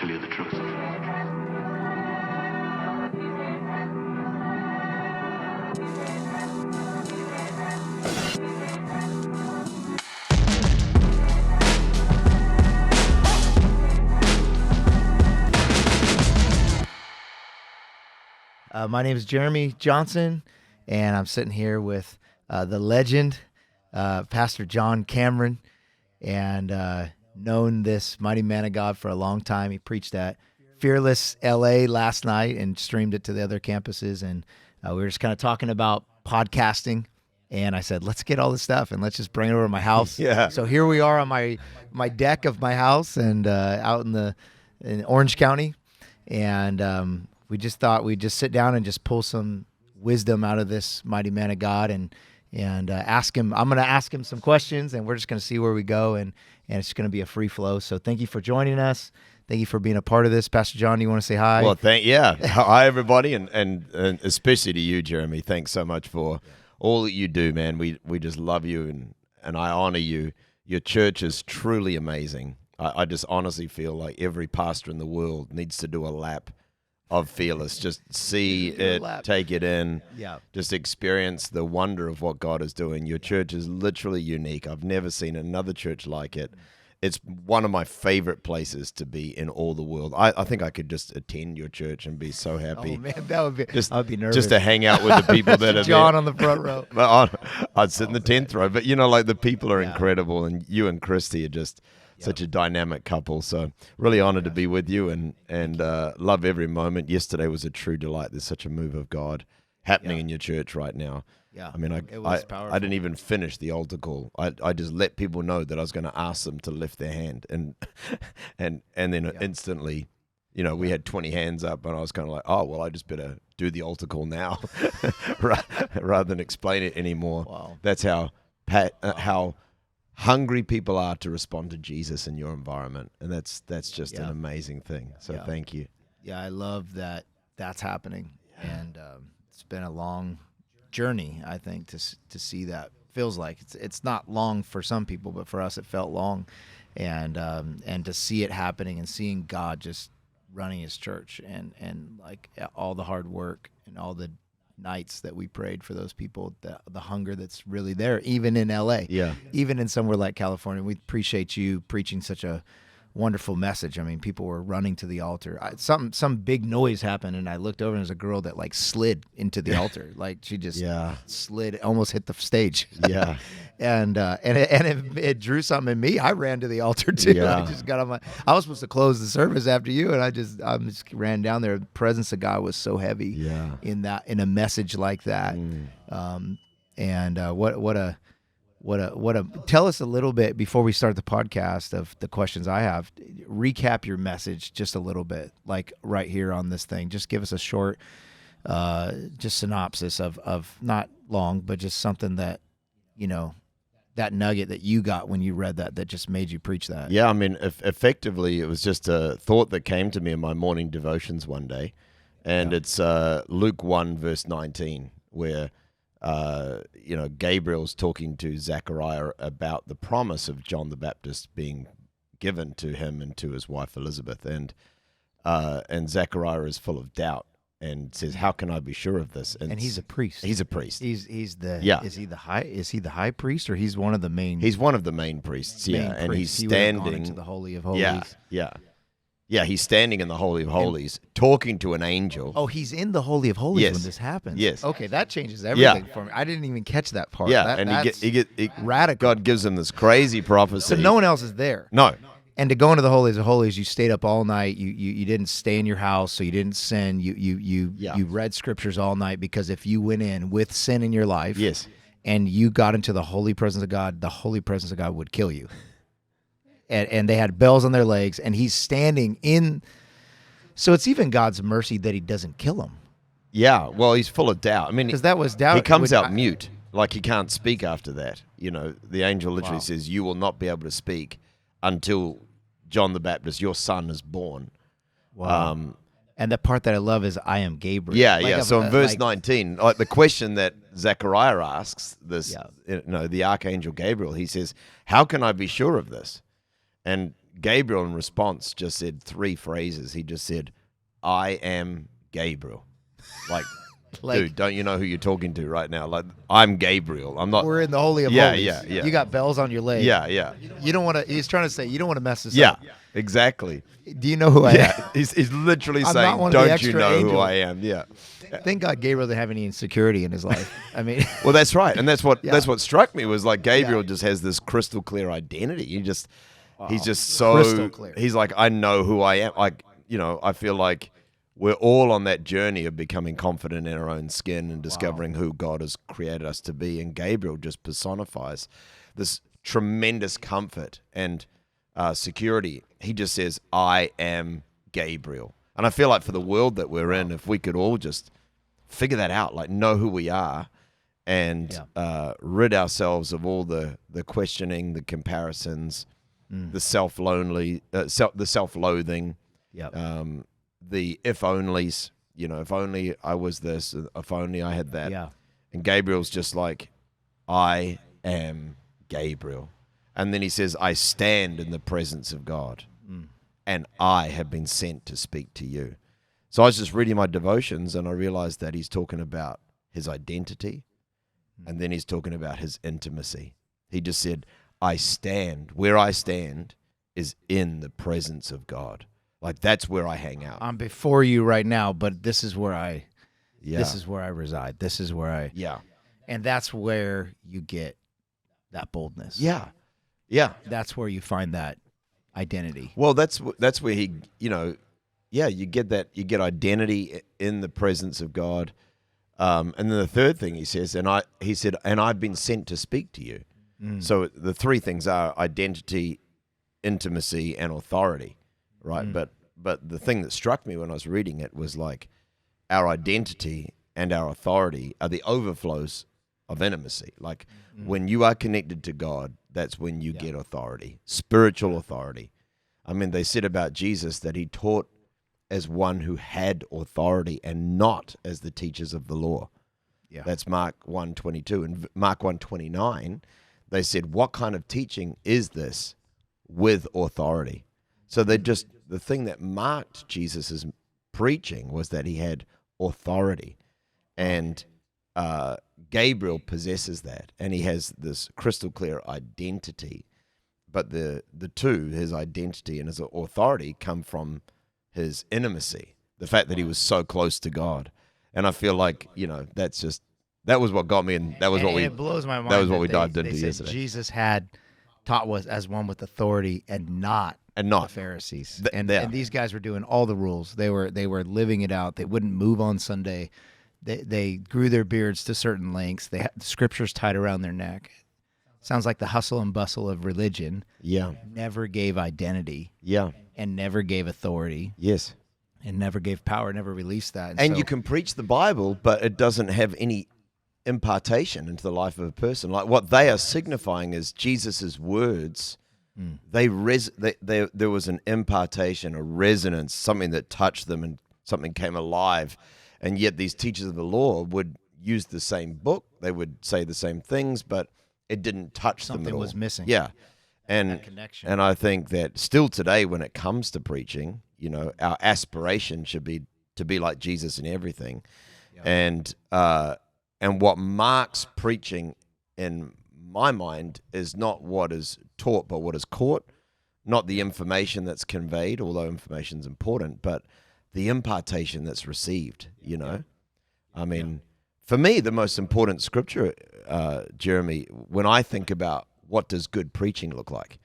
tell you the truth. My name is Jeremy Johnson, and I'm sitting here with the legend, Pastor John Cameron, and known this mighty man of God for a long time. He preached at Fearless LA last night and streamed it to the other campuses, and we were just kind of talking about podcasting, and I said, let's get all this stuff and let's just bring it over to my house. Yeah. So here we are on my deck of my house and out in Orange County, and we just thought we'd just sit down and just pull some wisdom out of this mighty man of God and ask him. I'm going to ask him some questions, and we're just going to see where we go, and it's going to be a free flow. So thank you for joining us. Thank you for being a part of this. Pastor John, do you want to say hi? Well, hi everybody, and especially to you, Jeremy. Thanks so much for all that you do, man. We just love you, and I honor you. Your church is truly amazing. I just honestly feel like every pastor in the world needs to do a lap of Fearless. Just see it, take it in, just experience the wonder of what God is doing. Your church is literally unique. I've never seen another church like it. It's one of my favorite places to be in all the world. I think I could just attend your church and be so happy. Oh man, that would be. I'd be nervous. Just to hang out with the people that are John there. on the front row. I'd sit in the 10th row, but like the people are incredible, and you and Christy are just such a dynamic couple. So really honored to be with you and love every moment. Yesterday was a true delight. There's such a move of God happening in your church right now. Yeah, I mean, I didn't even finish the altar call. I just let people know that I was going to ask them to lift their hand, and then instantly, we had 20 hands up, and I was kind of like, oh well, I just better do the altar call now, rather than explain it anymore. Wow. That's how hungry people are to respond to Jesus in your environment, and that's just an amazing thing. So thank you. Yeah, I love that that's happening, and it's been a long journey, I think, to see that. Feels like it's not long for some people, but for us it felt long, and to see it happening and seeing God just running His church and like all the hard work and all the nights that we prayed for those people, the hunger that's really there, even in LA, even in somewhere like California. We appreciate you preaching such a wonderful message. I mean, people were running to the altar. Some big noise happened, and I looked over, and there's a girl that like slid into the altar, like she just slid, almost hit the stage. Yeah, and it drew something in me. I ran to the altar too. Yeah. I just got on I was supposed to close the service after you, and I just ran down there. The presence of God was so heavy in a message like that. Tell us a little bit before we start the podcast of the questions I have. Recap your message just a little bit, like right here on this thing. Just give us a short, just synopsis of not long, but just something that, that nugget that you got when you read that just made you preach that. Yeah, I mean, effectively, it was just a thought that came to me in my morning devotions one day, and it's Luke 1, verse 19, where Gabriel's talking to Zechariah about the promise of John the Baptist being given to him and to his wife Elizabeth, and Zechariah is full of doubt and says, "How can I be sure of this?" And he's a priest. He's a priest. Is he the high priest, or he's one of the main? He's one of the main priests. And he's standing into the Holy of Holies. Yeah, he's standing in the Holy of Holies, talking to an angel. Oh, he's in the Holy of Holies when this happens. Yes. Okay, that changes everything for me. I didn't even catch that part. Yeah, That's radical. God gives him this crazy prophecy. So no one else is there. No. And to go into the Holies of Holies, you stayed up all night. You didn't stay in your house, so you didn't sin. You read scriptures all night, because if you went in with sin in your life, and you got into the holy presence of God, the holy presence of God would kill you. And they had bells on their legs, and he's standing in. So it's even God's mercy that He doesn't kill him. Yeah, well, he's full of doubt. I mean, because that was doubt. He comes out mute, like he can't speak after that. The angel literally says, "You will not be able to speak until John the Baptist, your son, is born." Wow. And the part that I love is, "I am Gabriel." Yeah. So in verse 19, like the question that Zechariah asks, the archangel Gabriel, he says, "How can I be sure of this?" And Gabriel, in response, just said 3 phrases. He just said, "I am Gabriel." Like, dude, don't you know who you're talking to right now? Like, I'm Gabriel. I'm not. We're in the Holy of Yeah, Holies. yeah, yeah. You got bells on your leg. Yeah, yeah. You don't want to. He's trying to say you don't want to mess this Yeah, up. exactly. Do you know who I am? Yeah, he's literally I'm saying, not one of the "Don't you extra know who angels." I am?" Yeah. Thank God Gabriel didn't have any insecurity in his life. I mean, Well, that's right, and that's what Yeah. that's what struck me was like Gabriel Yeah. just has this crystal clear identity. He's just Crystal so clear. he's like, I know who I am. Like, I feel like we're all on that journey of becoming confident in our own skin and discovering who God has created us to be. And Gabriel just personifies this tremendous comfort and security. He just says, "I am Gabriel." And I feel like for the world that we're in, if we could all just figure that out, like know who we are, and rid ourselves of all the questioning, the comparisons, the the self-loathing, the if onlys. If only I was this, if only I had that. Yeah. And Gabriel's just like, "I am Gabriel," and then he says, "I stand in the presence of God." And I have been sent to speak to you. So I was just reading my devotions and I realized that he's talking about his identity and then he's talking about his intimacy. He just said, "I stand, where I stand is in the presence of God." Like that's where I hang out. I'm before you right now, but this is where I Yeah. this is where I reside. This is where I Yeah. and that's where you get that boldness. Yeah. Yeah. That's where you find that identity. Well, that's where he, you get that, you get identity in the presence of God. And then the third thing he says, he said, "And I've been sent to speak to you." So the 3 things are identity, intimacy, and authority, right? But the thing that struck me when I was reading it was like our identity and our authority are the overflows of intimacy. Like when you are connected to God, that's when you get authority, spiritual authority. I mean, they said about Jesus that he taught as one who had authority and not as the teachers of the law. Yeah. That's Mark 1:22. And Mark 1:29, they said, "What kind of teaching is this with authority?" So the thing that marked Jesus' preaching was that he had authority. And Gabriel possesses that, and he has this crystal clear identity. But the 2, his identity and his authority, come from his intimacy, the fact that he was so close to God. And I feel like, that was what got me, and that was And what it blows my mind. that was what we they- dived they into said yesterday. Jesus had taught was as one with authority and not the Pharisees. And these guys were doing all the rules. They were living it out. They wouldn't move on Sunday. They grew their beards to certain lengths. They had the scriptures tied around their neck. Sounds like the hustle and bustle of religion. Yeah. Never gave identity. Yeah. And never gave authority. Yes. And never gave power. Never released that. And so, you can preach the Bible, but it doesn't have any impartation into the life of a person. Like what they are signifying is Jesus's words. There was an impartation, a resonance, something that touched them, and something came alive. And yet these teachers of the law would use the same book. They would say the same things, but it didn't touch them at all. something was missing. Yeah. And That connection. and I think that still today, when it comes to preaching, our aspiration should be to be like Jesus in everything. And what marks preaching in my mind is not what is taught, but what is caught, not the information that's conveyed, although information is important, but the impartation that's received, I mean, for me, the most important scripture, Jeremy, when I think about what does good preaching look like,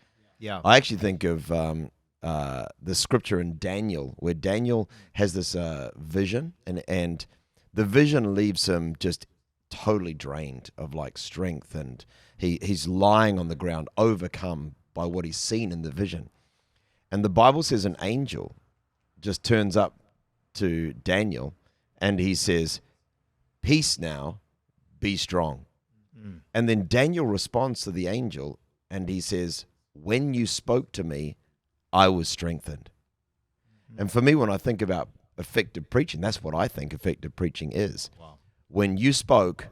I actually think of the scripture in Daniel, where Daniel has this vision, and the vision leaves him just totally drained of like strength, and he's lying on the ground, overcome by what he's seen in the vision. And the Bible says an angel just turns up to Daniel, and he says, "Peace now, be strong." And then Daniel responds to the angel, and he says, "When you spoke to me, I was strengthened." And for me, when I think about effective preaching, that's what I think effective preaching is. Wow. When you spoke,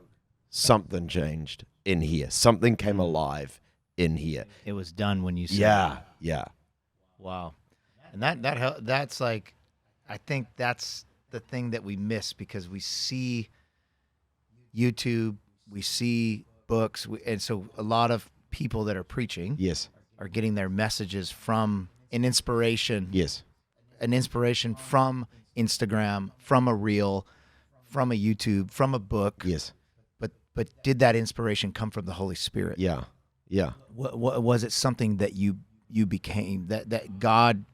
something changed in here. Something came alive in here. It was done when you said Yeah, yeah. Wow. And that's like, I think that's the thing that we miss because we see YouTube, we see books, and so a lot of people that are preaching Yes. are getting their messages from an inspiration Yes. from Instagram, from a reel, from a YouTube, from a book. Yes. But did that inspiration come from the Holy Spirit? Yeah. Yeah. What was it something that you became that God?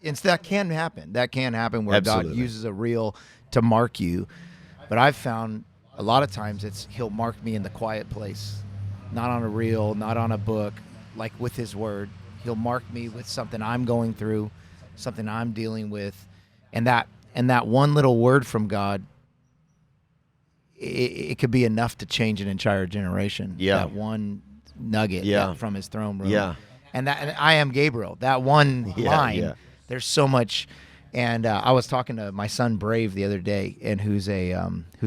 And that can happen. That can happen where God Absolutely. uses a reel to mark you. But I've found a lot of times He'll mark me in the quiet place, not on a reel, not on a book, like with His Word. He'll mark me with something I'm going through, something I'm dealing with, and that one little word from God, it could be enough to change an entire generation. Yeah. That one nugget from His throne room. Yeah. And I am Gabriel. That one line. Yeah. There's so much. And I was talking to my son Brave the other day, and who's a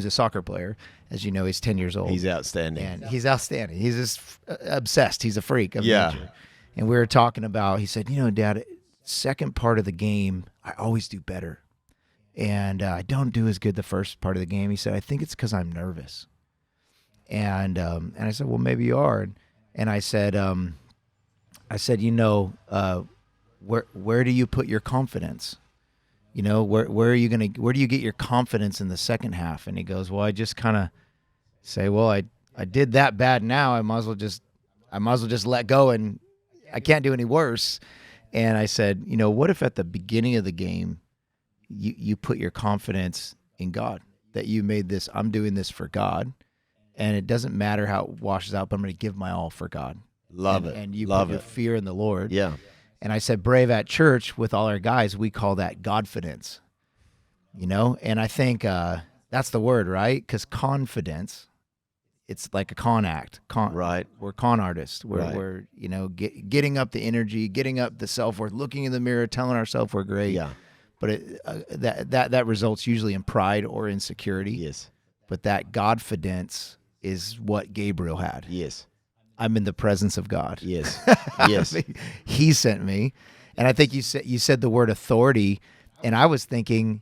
soccer player. As you know, he's 10 years old. He's outstanding. And he's outstanding. He's just obsessed. He's a freak of Yeah. nature. And we were talking about, he said, Dad, second part of the game, I always do better. And I don't do as good the first part of the game. He said, I think it's because I'm nervous. And I said, well, maybe you are. And I said, where do you put your confidence? Where do you get your confidence in the second half? And he goes, well, I just kind of say, well, I did that bad now. I might as well just let go, and I can't do any worse. And I said, what if at the beginning of the game, you put your confidence in God, that you made this, I'm doing this for God, and it doesn't matter how it washes out, but I'm going to give my all for God. Love it. And you Love put your it. fear in the Lord. Yeah. And I said, Brave, at church with all our guys, we call that Godfidence. And I think that's the word, right? Because confidence, it's like a con act. Right. We're con artists. We're getting up the energy, getting up the self-worth, looking in the mirror, telling ourselves we're great. Yeah. But that results usually in pride or insecurity. Yes. But that Godfidence is what Gabriel had. Yes. I'm in the presence of God. Yes. Yes. He sent me. And I think you said the word authority, and I was thinking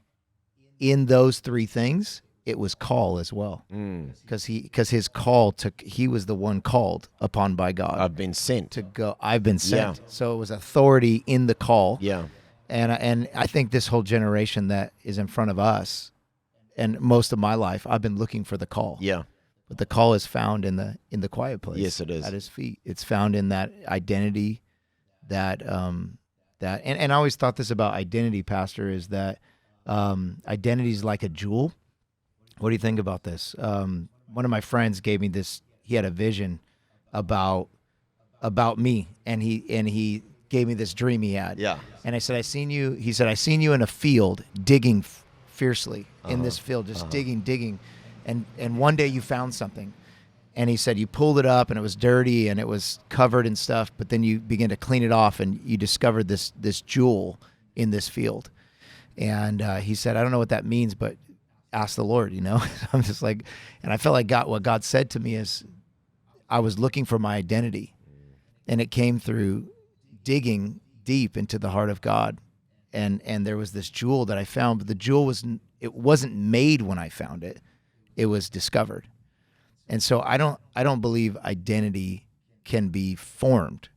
in those three things, it was call as well. Because his call he was the one called upon by God. I've been sent. To go. I've been sent. Yeah. So it was authority in the call. Yeah. And I think this whole generation that is in front of us, and most of my life, I've been looking for the call. Yeah. But the call is found in the quiet place. Yes, it is. At His feet. It's found in that identity, and I always thought this about identity, Pastor, is that identity is like a jewel. What do you think about this? One of my friends gave me this. He had a vision about me, and he gave me this dream he had. Yeah. And I said, I seen you. He said, I seen you in a field digging fiercely in this field, just digging. And one day you found something. And he said you pulled it up and it was dirty and it was covered and stuff, but then you began to clean it off and you discovered this jewel in this field. And he said, I don't know what that means, but ask the Lord, I'm just like, and I felt like what God said to me is I was looking for my identity, and it came through digging deep into the heart of God. And there was this jewel that I found, but the jewel wasn't made when I found it. It was discovered. And so I don't believe identity can be formed.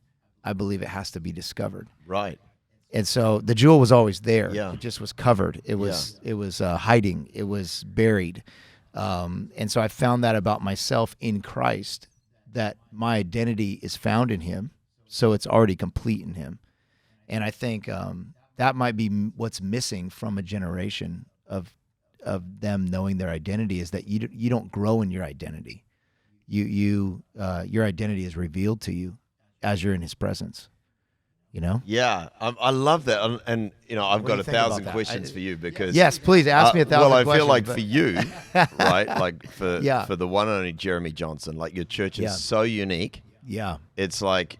I believe it has to be discovered. Right. And so the jewel was always there. Yeah. It just was covered. It was hiding. It was buried. And so I found that about myself in Christ, that my identity is found in Him. So it's already complete in Him. And I think that might be what's missing from a generation of them knowing their identity, is that you don't grow in your identity. Your identity is revealed to you as you're in His presence. Yeah, I love that, and I've got do you think about 1,000 that? questions for you because Yes, please ask me 1,000 Well, I questions. feel like but- for you, right? Like for Yeah. for the one and only Jeremy Johnson, like your church is Yeah. so unique. Yeah. It's like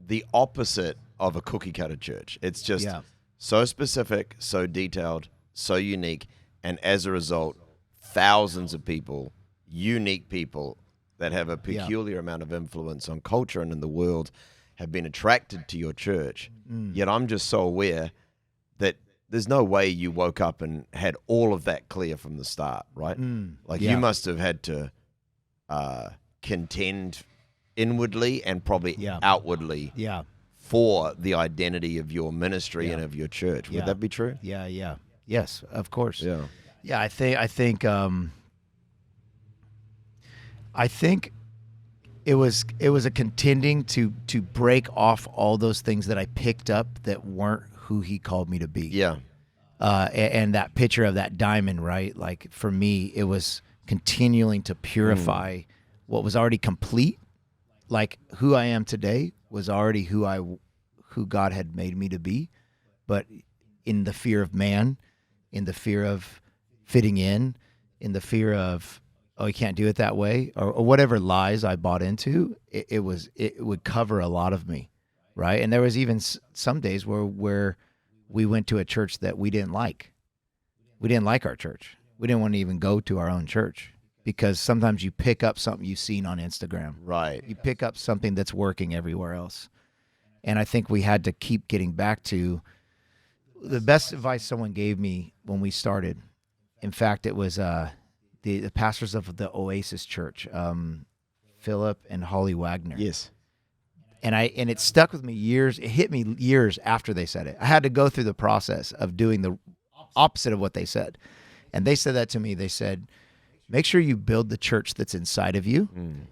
the opposite of a cookie cutter church. It's just Yeah. so specific, so detailed, so unique, and as a result, thousands of people, unique people that have a peculiar amount of influence on culture and in the world, have been attracted to your church, yet I'm just so aware that there's no way you woke up and had all of that clear from the start, right? You must have had to contend inwardly and probably outwardly for the identity of your ministry and of your church. Would that be true? Yeah. Yes, of course. Yeah. I think it was a contending to break off all those things that I picked up that weren't who he called me to be. Yeah. And that picture of that diamond, right? Like for me, it was continuing to purify what was already complete. Like who I am today was already who God had made me to be, but in the fear of man, in the fear of fitting in the fear of, oh, you can't do it that way, or whatever lies I bought into, it would cover a lot of me, right? And there was even some days where we went to a church that we didn't like. We didn't like our church. We didn't want to even go to our own church because sometimes you pick up something you've seen on Instagram. Right. You pick up something that's working everywhere else. And I think we had to keep getting back to the best advice someone gave me when we started. In fact, it was the pastors of the Oasis Church, Philip and Holly Wagner. Yes. And it stuck with me years. It hit me years after they said it. I had to go through the process of doing the opposite of what they said. And they said that to me. They said, make sure you build the church that's inside of you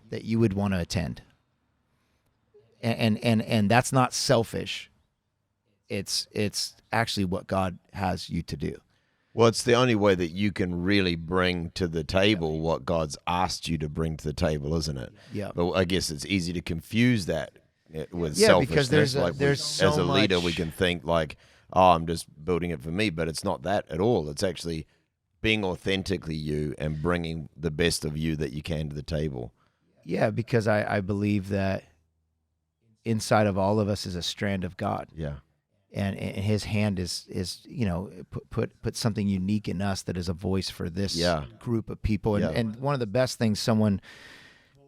that you would want to attend. And that's not selfish. It's actually what God has you to do. Well, it's the only way that you can really bring to the table what God's asked you to bring to the table, isn't it? Yeah. But I guess it's easy to confuse that with selfishness. Because there's so as a leader, much... we can think like, oh, I'm just building it for me, but it's not that at all. It's actually being authentically you and bringing the best of you that you can to the table. Yeah, because I believe that inside of all of us is a strand of God. Yeah. And his hand is put something unique in us that is a voice for this group of people. And one of the best things someone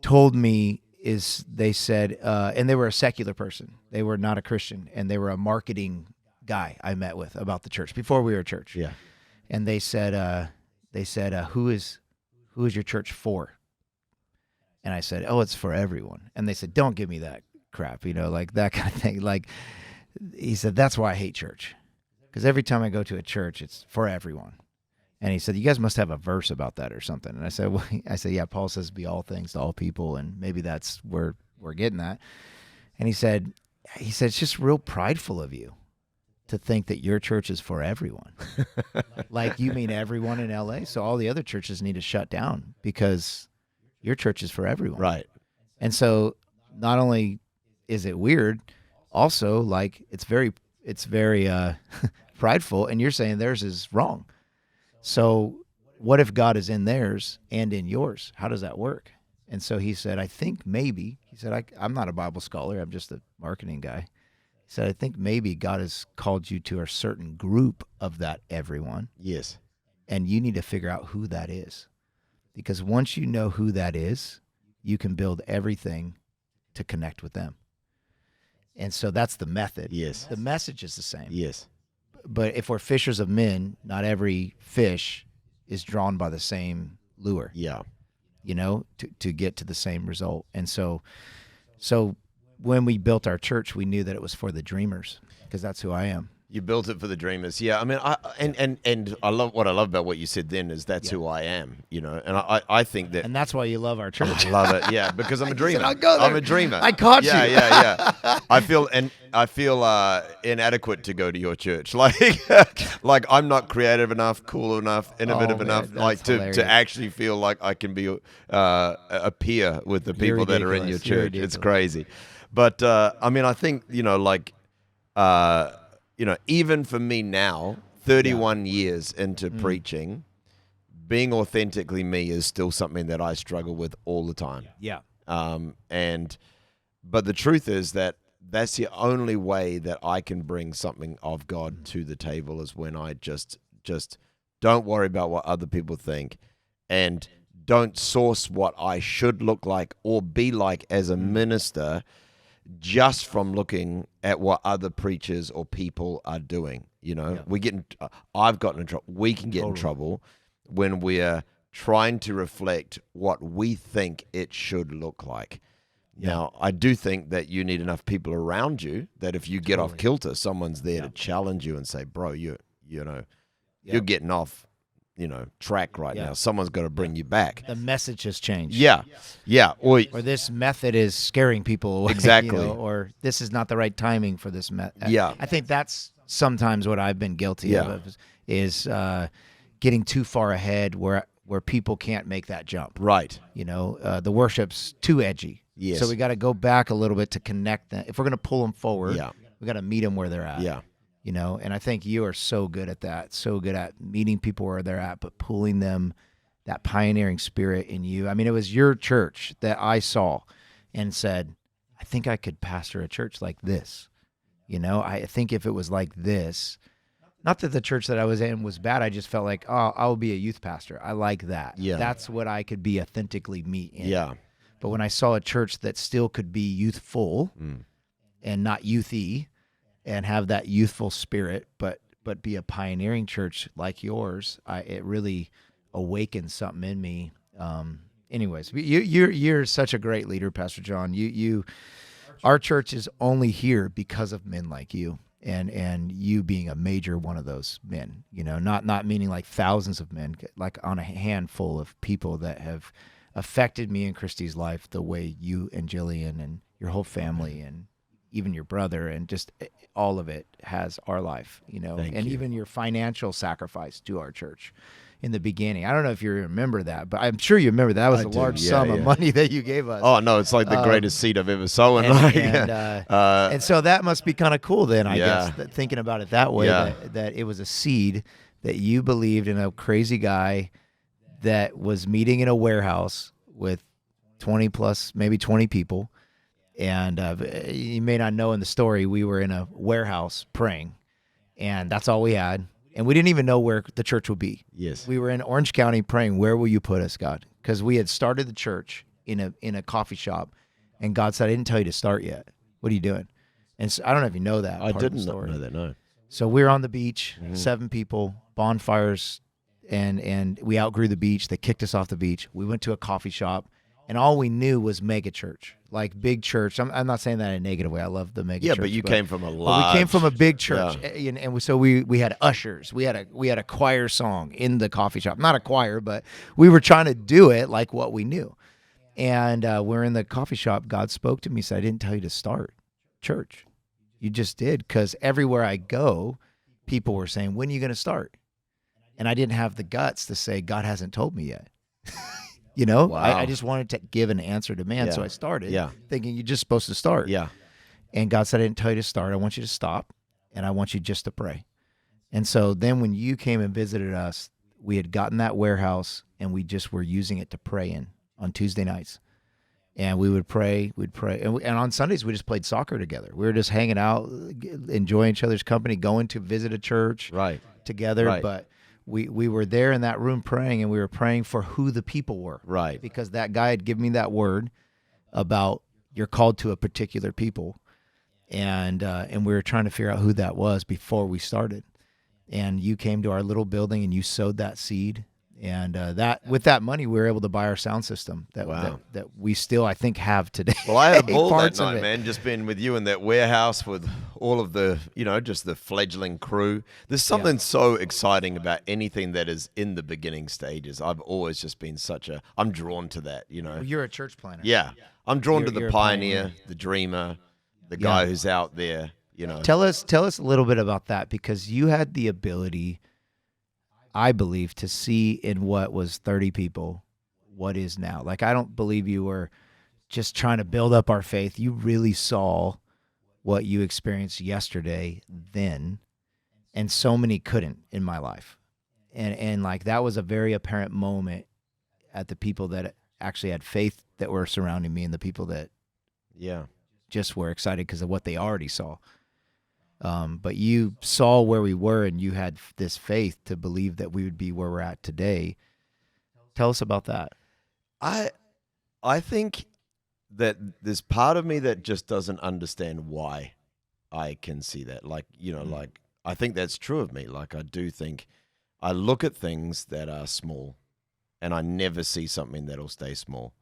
told me is they said, and they were a secular person. They were not a Christian, and they were a marketing guy I met with about the church before we were a church. Yeah. And they said, who is your church for? And I said, oh, it's for everyone. And they said, don't give me that crap, like that kind of thing. Like, he said, that's why I hate church. Because every time I go to a church, it's for everyone. And he said, you guys must have a verse about that or something. And I said, yeah, Paul says be all things to all people. And maybe that's where we're getting at. And he said, it's just real prideful of you to think that your church is for everyone. Like you mean everyone in LA? So all the other churches need to shut down because your church is for everyone. Right. And so not only is it weird, also, like it's very prideful, and you're saying theirs is wrong. So what if God is in theirs and in yours? How does that work? And so he said, I think maybe, he said, I'm not a Bible scholar, I'm just a marketing guy. He said, I think maybe God has called you to a certain group of that everyone. Yes. And you need to figure out who that is. Because once you know who that is, you can build everything to connect with them. And so that's the method. Yes. The message is the same. Yes. But if we're fishers of men, not every fish is drawn by the same lure. Yeah. To get to the same result. And so when we built our church, we knew that it was for the dreamers, because that's who I am. You built it for the dreamers. Yeah. I mean, and I love what I love about what you said then is that's who I am, and I think that. And that's why you love our church. I love it. Yeah. Because I'm a dreamer. I'll go there. I'm a dreamer. I caught you. Yeah. I feel inadequate to go to your church. Like I'm not creative enough, cool enough, innovative enough, like to actually feel like I can be a peer with the people that are in your church. It's crazy. But I mean, I think, even for me now, 31 years into preaching, being authentically me is still something that I struggle with all the time. Yeah. But the truth is that that's the only way that I can bring something of God to the table is when I just don't worry about what other people think and don't source what I should look like or be like as a minister just from looking at what other preachers or people are doing. You know, I've gotten in trouble. We can get in trouble when we're trying to reflect what we think it should look like. Now, I do think that you need enough people around you that if you get off kilter, someone's there to challenge you and say, bro, you're getting off, track right now. Someone's got to bring you back. The message has changed. Yeah. Or this method is scaring people away. Exactly. Or this is not the right timing for this method. Yeah. I think that's sometimes what I've been guilty of is getting too far ahead where people can't make that jump. Right. The worship's too edgy. Yes. So we got to go back a little bit to connect them. If we're going to pull them forward, we got to meet them where they're at. Yeah. And I think you are so good at that, so good at meeting people where they're at, but pulling them, that pioneering spirit in you. I mean, it was your church that I saw and said, I think I could pastor a church like this. I think if it was like this, not that the church that I was in was bad. I just felt like, I'll be a youth pastor. I like that. Yeah. That's what I could be authentically me in. Yeah. But when I saw a church that still could be youthful and not youthy and have that youthful spirit, but be a pioneering church like yours, it really awakened something in me. Anyways, you're such a great leader, Pastor John. Our church is only here because of men like you. And you being a major one of those men, not meaning like thousands of men, like on a handful of people that have affected me and Christy's life the way you and Jillian and your whole family and even your brother and just all of it has our life, and even your financial sacrifice to our church in the beginning. I don't know if you remember that, but I'm sure you remember that. That was a large sum of money that you gave us. Oh, no, it's like the greatest seed I've ever sown. And so that must be kind of cool then, I guess, thinking about it that way, that it was a seed that you believed in, a crazy guy that was meeting in a warehouse with 20 plus, maybe 20 people. And you may not know in the story, we were in a warehouse praying, and that's all we had. And we didn't even know where the church would be. Yes. We were in Orange County praying, where will you put us, God? Because we had started the church in a coffee shop, and God said, I didn't tell you to start yet. What are you doing? And so, I don't know if you know that. I didn't know that, no. So we were on the beach, 7 people, bonfires, and we outgrew the beach. They kicked us off the beach. We went to a coffee shop, and all we knew was mega church, like big church. I'm not saying that in a negative way. I love the mega church. Yeah, but you came from a large. We came from a big church, so we had ushers. We had a choir song in the coffee shop. Not a choir, but we were trying to do it like what we knew. And we're in the coffee shop. God spoke to me, said, I didn't tell you to start church. You just did, because everywhere I go, people were saying, when are you going to start? And I didn't have the guts to say, God hasn't told me yet. Wow. I just wanted to give an answer to man, so I started thinking you're just supposed to start. Yeah. And God said, I didn't tell you to start. I want you to stop, and I want you just to pray. And so then when you came and visited us, we had gotten that warehouse, and we just were using it to pray in on Tuesday nights. And we would pray, and on Sundays we just played soccer together. We were just hanging out, enjoying each other's company, going to visit a church together. Right. But we were there in that room praying, and we were praying for who the people were. Right. Because that guy had given me that word about you're called to a particular people, and we were trying to figure out who that was before we started. And you came to our little building, and you sowed that seed. And with that money, we were able to buy our sound system that we still, I think, have today. Well, I had a ball that night, man, just being with you in that warehouse with all of the, just the fledgling crew. There's something so exciting about anything that is in the beginning stages. I've always just been I'm drawn to that, Well, you're a church planner. Yeah. I'm drawn to the pioneer, the dreamer, the guy who's out there, Tell us a little bit about that, because you had the ability, I believe, to see in what was 30 people what is now. Like, I don't believe you were just trying to build up our faith. You really saw what you experienced yesterday then, and so many couldn't in my life. And like, that was a very apparent moment at the people that actually had faith that were surrounding me, and the people that just were excited because of what they already saw. But you saw where we were, and you had this faith to believe that we would be where we're at today. Tell us about that. I think that there's part of me that just doesn't understand why I can see that. Like, like I think that's true of me. Like, I do think I look at things that are small and I never see something that'll stay small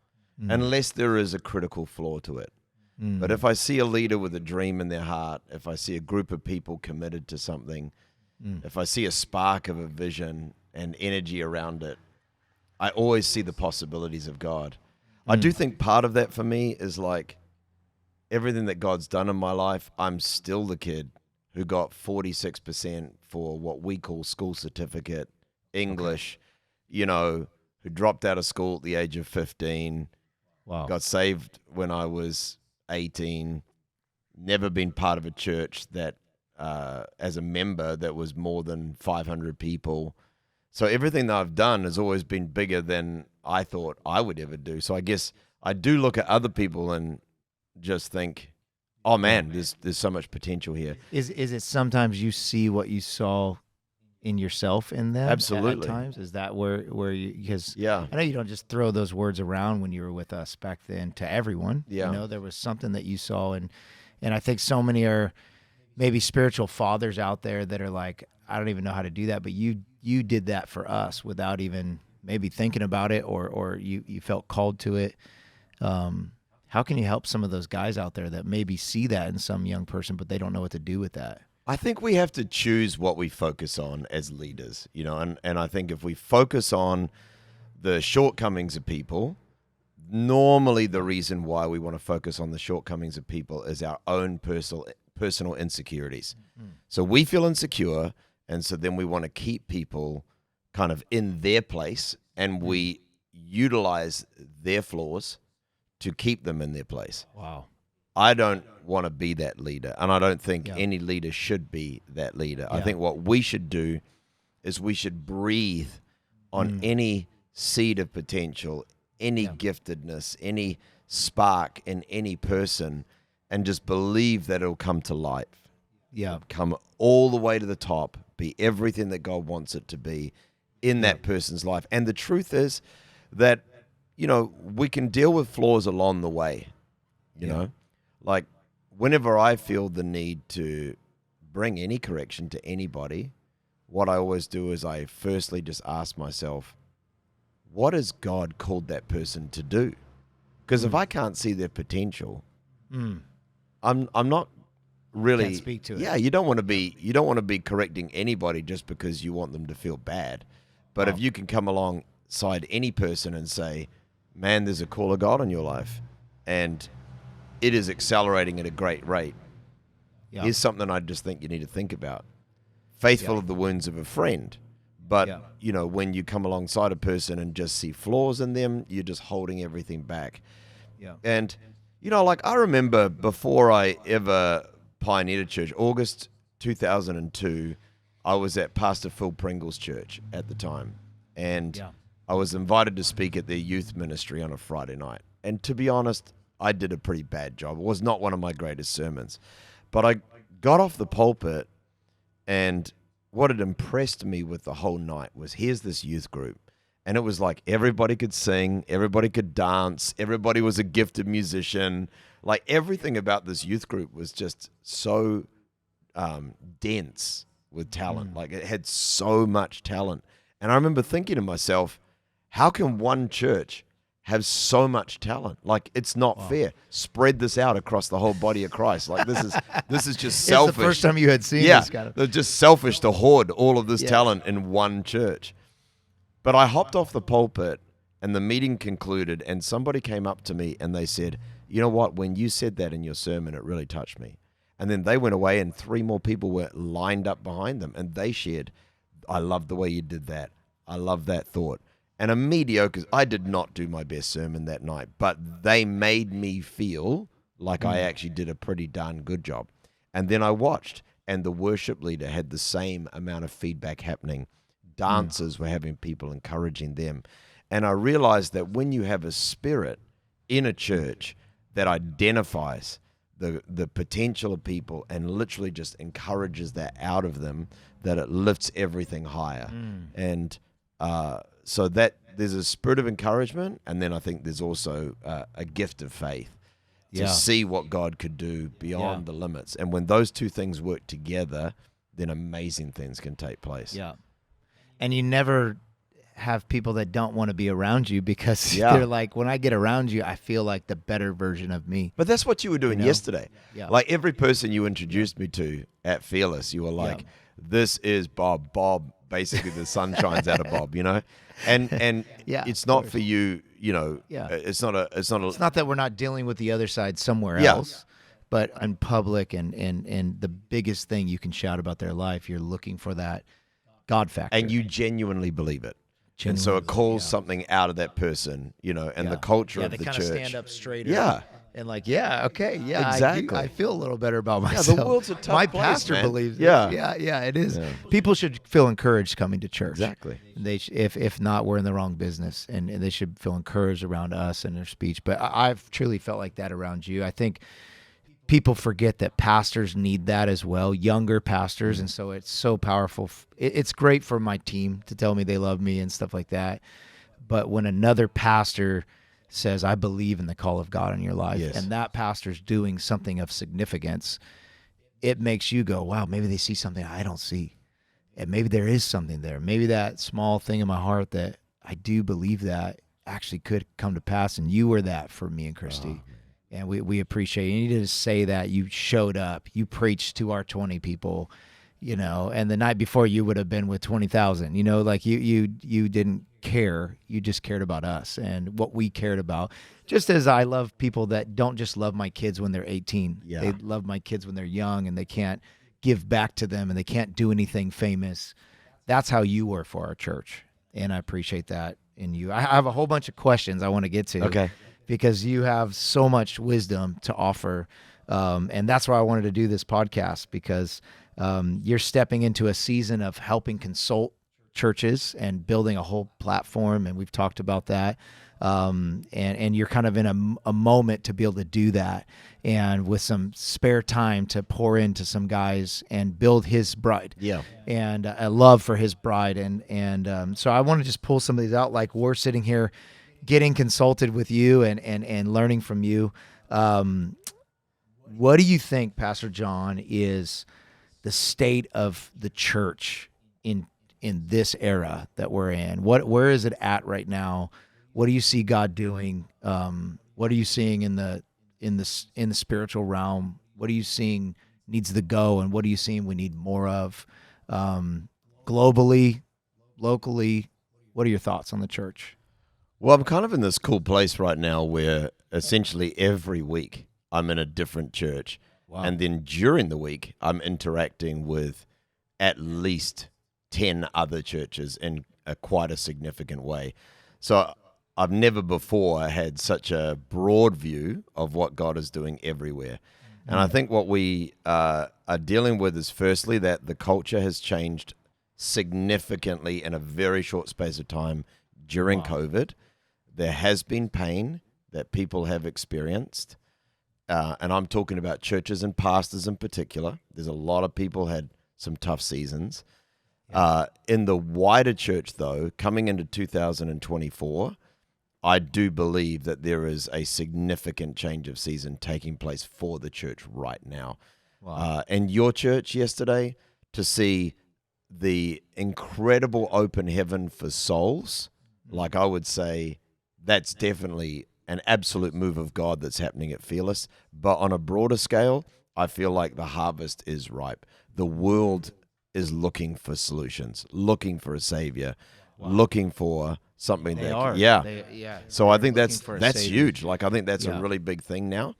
unless there is a critical flaw to it. But if I see a leader with a dream in their heart, if I see a group of people committed to something, if I see a spark of a vision and energy around it, I always see the possibilities of God. I do think part of that for me is like everything that God's done in my life, I'm still the kid who got 46% for what we call school certificate, English, who dropped out of school at the age of 15, got saved when I was 18, never been part of a church that, as a member, that was more than 500 people. So everything that I've done has always been bigger than I thought I would ever do. So I guess I do look at other people and just think, oh man, there's so much potential here. Is it sometimes you see what you saw in yourself in them? Absolutely. At times? Is that where you, because Yeah. I know you don't just throw those words around when you were with us back then to everyone. Yeah. There was something that you saw, and I think so many are maybe spiritual fathers out there that are like, I don't even know how to do that, but you did that for us without even maybe thinking about it, or you felt called to it. How can you help some of those guys out there that maybe see that in some young person, but they don't know what to do with that? I think we have to choose what we focus on as leaders, and I think if we focus on the shortcomings of people, normally the reason why we want to focus on the shortcomings of people is our own personal insecurities. So we feel insecure, and so then we want to keep people kind of in their place, and we utilize their flaws to keep them in their place. Wow. I don't want to be that leader, and I don't think any leader should be that leader. I think what we should do is we should breathe on any seed of potential, any giftedness, any spark in any person, and just believe that it'll come to life. Yeah. Come all the way to the top, be everything that God wants it to be in that person's life. And the truth is that, we can deal with flaws along the way, you know? Like, whenever I feel the need to bring any correction to anybody, what I always do is I firstly just ask myself, what has God called that person to do? Because if I can't see their potential, I'm not really Can't speak to it. Yeah, you don't want to be correcting anybody just because you want them to feel bad. But if you can come alongside any person and say, man, there's a call of God in your life, and it is accelerating at a great rate. Yeah. Here's something I just think you need to think about. Faithful of the wounds of a friend. But, when you come alongside a person and just see flaws in them, you're just holding everything back. Yeah. And, I remember before I ever pioneered a church, August 2002, I was at Pastor Phil Pringle's church at the time. And I was invited to speak at their youth ministry on a Friday night. And to be honest, I did a pretty bad job. It was not one of my greatest sermons. But I got off the pulpit, and what had impressed me with the whole night was, here's this youth group. And it was like everybody could sing, everybody could dance, everybody was a gifted musician. Like, everything about this youth group was just so dense with talent. Like, it had so much talent. And I remember thinking to myself, how can one church have so much talent? Like, it's not fair. Spread this out across the whole body of Christ. Like, this is just selfish. It's the first time you had seen this kind of. They're just selfish to hoard all of this talent in one church. But I hopped off the pulpit, and the meeting concluded, and somebody came up to me and they said, you know what, when you said that in your sermon, it really touched me. And then they went away, and 3 more people were lined up behind them, and they shared, I love the way you did that. I love that thought. And immediately, I did not do my best sermon that night, but they made me feel like I actually did a pretty darn good job. And then I watched, and the worship leader had the same amount of feedback happening. Dancers were having people encouraging them. And I realized that when you have a spirit in a church that identifies the potential of people and literally just encourages that out of them, that it lifts everything higher. And so that there's a spirit of encouragement, and then I think there's also a gift of faith. to see what God could do beyond the limits. And when those two things work together, then amazing things can take place. Yeah. And you never have people that don't want to be around you because they're like, when I get around you, I feel like the better version of me. But that's what you were doing yesterday. Yeah. Like every person you introduced me to at Fearless, you were like, this is Bob. Bob, basically the sun shines out of Bob, you know? And it's not for you, you know, it's not that we're not dealing with the other side somewhere else, but in public and the biggest thing you can shout about their life, you're looking for that God factor. And you genuinely believe it. And so it calls something out of that person, you know, and the culture of the church. Yeah, they kind of stand up straighter. Yeah. And like, exactly. I feel a little better about myself. Yeah, the world's a tough My place, pastor man. believes it. Yeah. Yeah, it is. Yeah. People should feel encouraged coming to church. Exactly. They if not, we're in the wrong business, and they should feel encouraged around us and their speech. But I've truly felt like that around you. I think people forget that pastors need that as well, younger pastors, and so it's so powerful. It's great for my team to tell me they love me and stuff like that. But when another pastor says, I believe in the call of God in your life, and that pastor's doing something of significance, it makes you go, wow, maybe they see something I don't see. And maybe there is something there. Maybe that small thing in my heart that I do believe that actually could come to pass. And you were that for me and Christy. And we appreciate you. You need to say that you showed up. You preached to our 20 people, you know, and the night before you would have been with 20,000, you know, like you didn't care. You just cared about us and what we cared about. Just as I love people that don't just love my kids when they're 18. Yeah. They love my kids when they're young and they can't give back to them and they can't do anything famous. That's how you were for our church. And I appreciate that in you. I have a whole bunch of questions I want to get to. Okay. Because you have so much wisdom to offer. And that's why I wanted to do this podcast, because you're stepping into a season of helping consult churches and building a whole platform. And we've talked about that. And you're kind of in a moment to be able to do that. And with some spare time to pour into some guys and build his bride. Yeah. And a love for his bride. And so I want to just pull some of these out. Like we're sitting here getting consulted with you and learning from you. What do you think, Pastor John, is the state of the church in this era that we're in? Where is it at right now? What do you see God doing? What are you seeing in the spiritual realm? What are you seeing needs to go, and what are you seeing we need more of? Globally, locally, what are your thoughts on the church? Well, I'm kind of in this cool place right now where essentially every week I'm in a different church. Wow. And then during the week, I'm interacting with at least 10 other churches in quite a significant way. So I've never before had such a broad view of what God is doing everywhere. And I think what we are dealing with is firstly that the culture has changed significantly in a very short space of time during COVID. There has been pain that people have experienced, and I'm talking about churches and pastors in particular. There's a lot of people had some tough seasons. In the wider church, though, coming into 2024, I do believe that there is a significant change of season taking place for the church right now. Wow. And your church yesterday, to see the incredible open heaven for souls, like I would say, that's definitely an absolute move of God that's happening at Fearless. But on a broader scale, I feel like the harvest is ripe. The world is looking for solutions, looking for a savior, looking for something So I think that's huge. Like I think that's a really big thing now.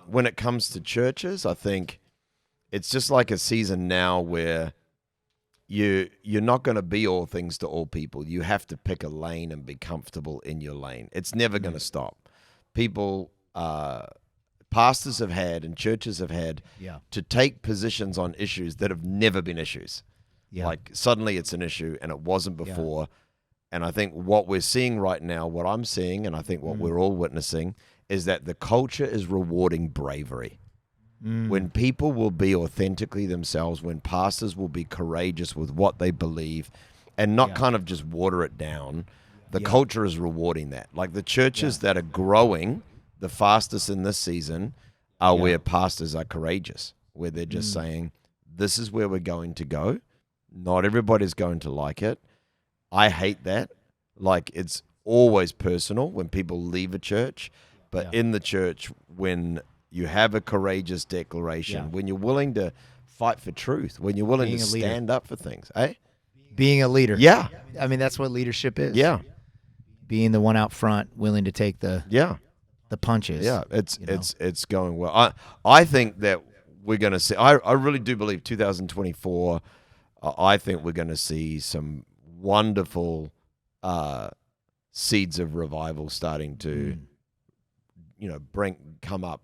When it comes to churches, I think it's just like a season now where you're not going to be all things to all people. You have to pick a lane and be comfortable in your lane. It's never going to stop. People, pastors have had and churches have had to take positions on issues that have never been issues. Like suddenly it's an issue and it wasn't before. And I think what we're seeing right now, what I'm seeing, and I think what we're all witnessing, is that the culture is rewarding bravery. When people will be authentically themselves, when pastors will be courageous with what they believe and not kind of just water it down, the culture is rewarding that. Like the churches that are growing the fastest in this season are Yeah. where pastors are courageous, where they're just saying, this is where we're going to go. Not everybody's going to like it. I hate that. Like, it's always personal when people leave a church, but Yeah. in the church, when you have a courageous declaration, Yeah. when you're willing to fight for truth, when you're willing Being to a leader. stand up for things, eh? Being a leader. Yeah, I mean, that's what leadership is. yeah, Being the one out front, willing to take the yeah, punches. yeah. It's you know? it's going well. I think that we're going to see. I really do believe 2024. I think we're going to see some wonderful seeds of revival starting to, come up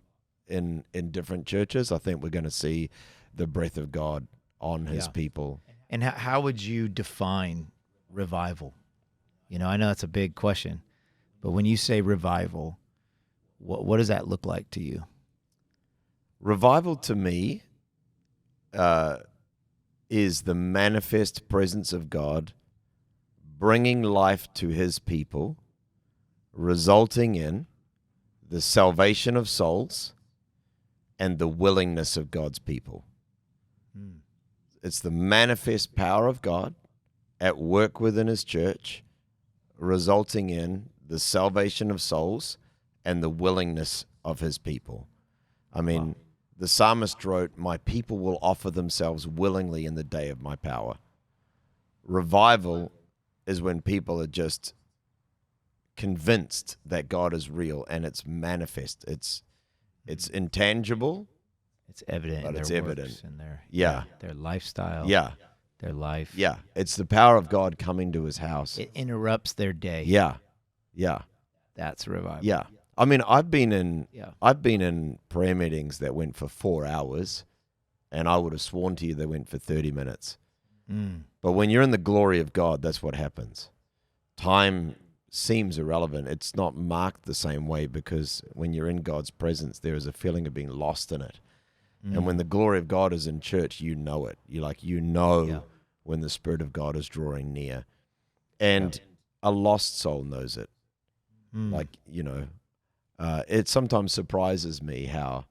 in different churches. I think we're going to see the breath of God on His Yeah. people. And how would you define revival? I know that's a big question, but when you say revival, what does that look like to you? Revival to me is the manifest presence of God bringing life to His people, resulting in the salvation of souls and the willingness of God's people. It's the manifest power of God at work within His church, resulting in the salvation of souls and the willingness of His people. I mean, the psalmist wrote, "My people will offer themselves willingly in the day of my power." Revival is when people are just convinced that God is real and it's manifest. It's intangible. It's evident But in it's their evident. works and Yeah. their lifestyle, Yeah. their life. Yeah. It's the power of God coming to His house. It interrupts their day. Yeah. Yeah. That's revival. Yeah. I mean, I've been Yeah. in prayer meetings that went for 4 hours, and I would have sworn to you they went for 30 minutes. But when you're in the glory of God, that's what happens. Time seems irrelevant. It's not marked the same way because when you're in God's presence, there is a feeling of being lost in it. And when the glory of God is in church, you know it. Yeah. When the Spirit of God is drawing near. And a lost soul knows it. It sometimes surprises me how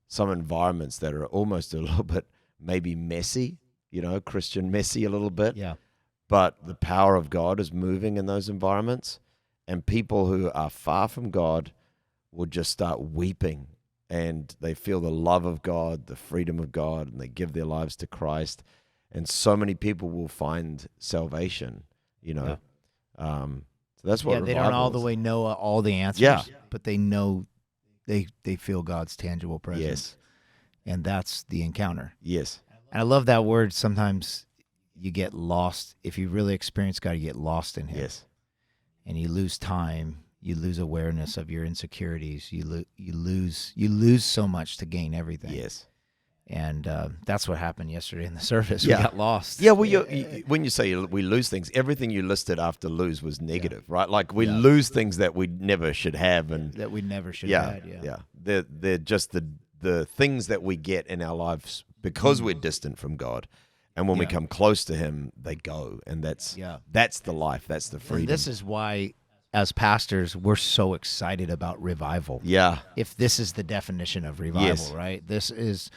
some environments that are almost a little bit maybe messy, Christian messy a little bit, Yeah. but the power of God is moving in those environments, and people who are far from God will just start weeping, and they feel the love of God, the freedom of God, and they give their lives to Christ, and so many people will find salvation, So that's what They don't all the revival is. way know all the answers, Yeah. but they know they feel God's tangible presence. Yes. And that's the encounter. Yes. And I love that word. Sometimes you get lost. If you really experience God, you get lost in Him. Yes. And you lose time. You lose awareness of your insecurities. You lose so much to gain everything. Yes. And that's what happened yesterday in the service. Yeah. We got lost. Yeah, well, when you say we lose things, everything you listed after lose was negative, right? Like we lose things that we never should have, and that we never should have had. yeah. They're just the things that we get in our lives because we're distant from God, and when we Yeah. come close to Him, they go, and that's the life, that's the freedom. And this is why, as pastors, we're so excited about revival. Yeah, If this is the definition of revival, Yes. right? This is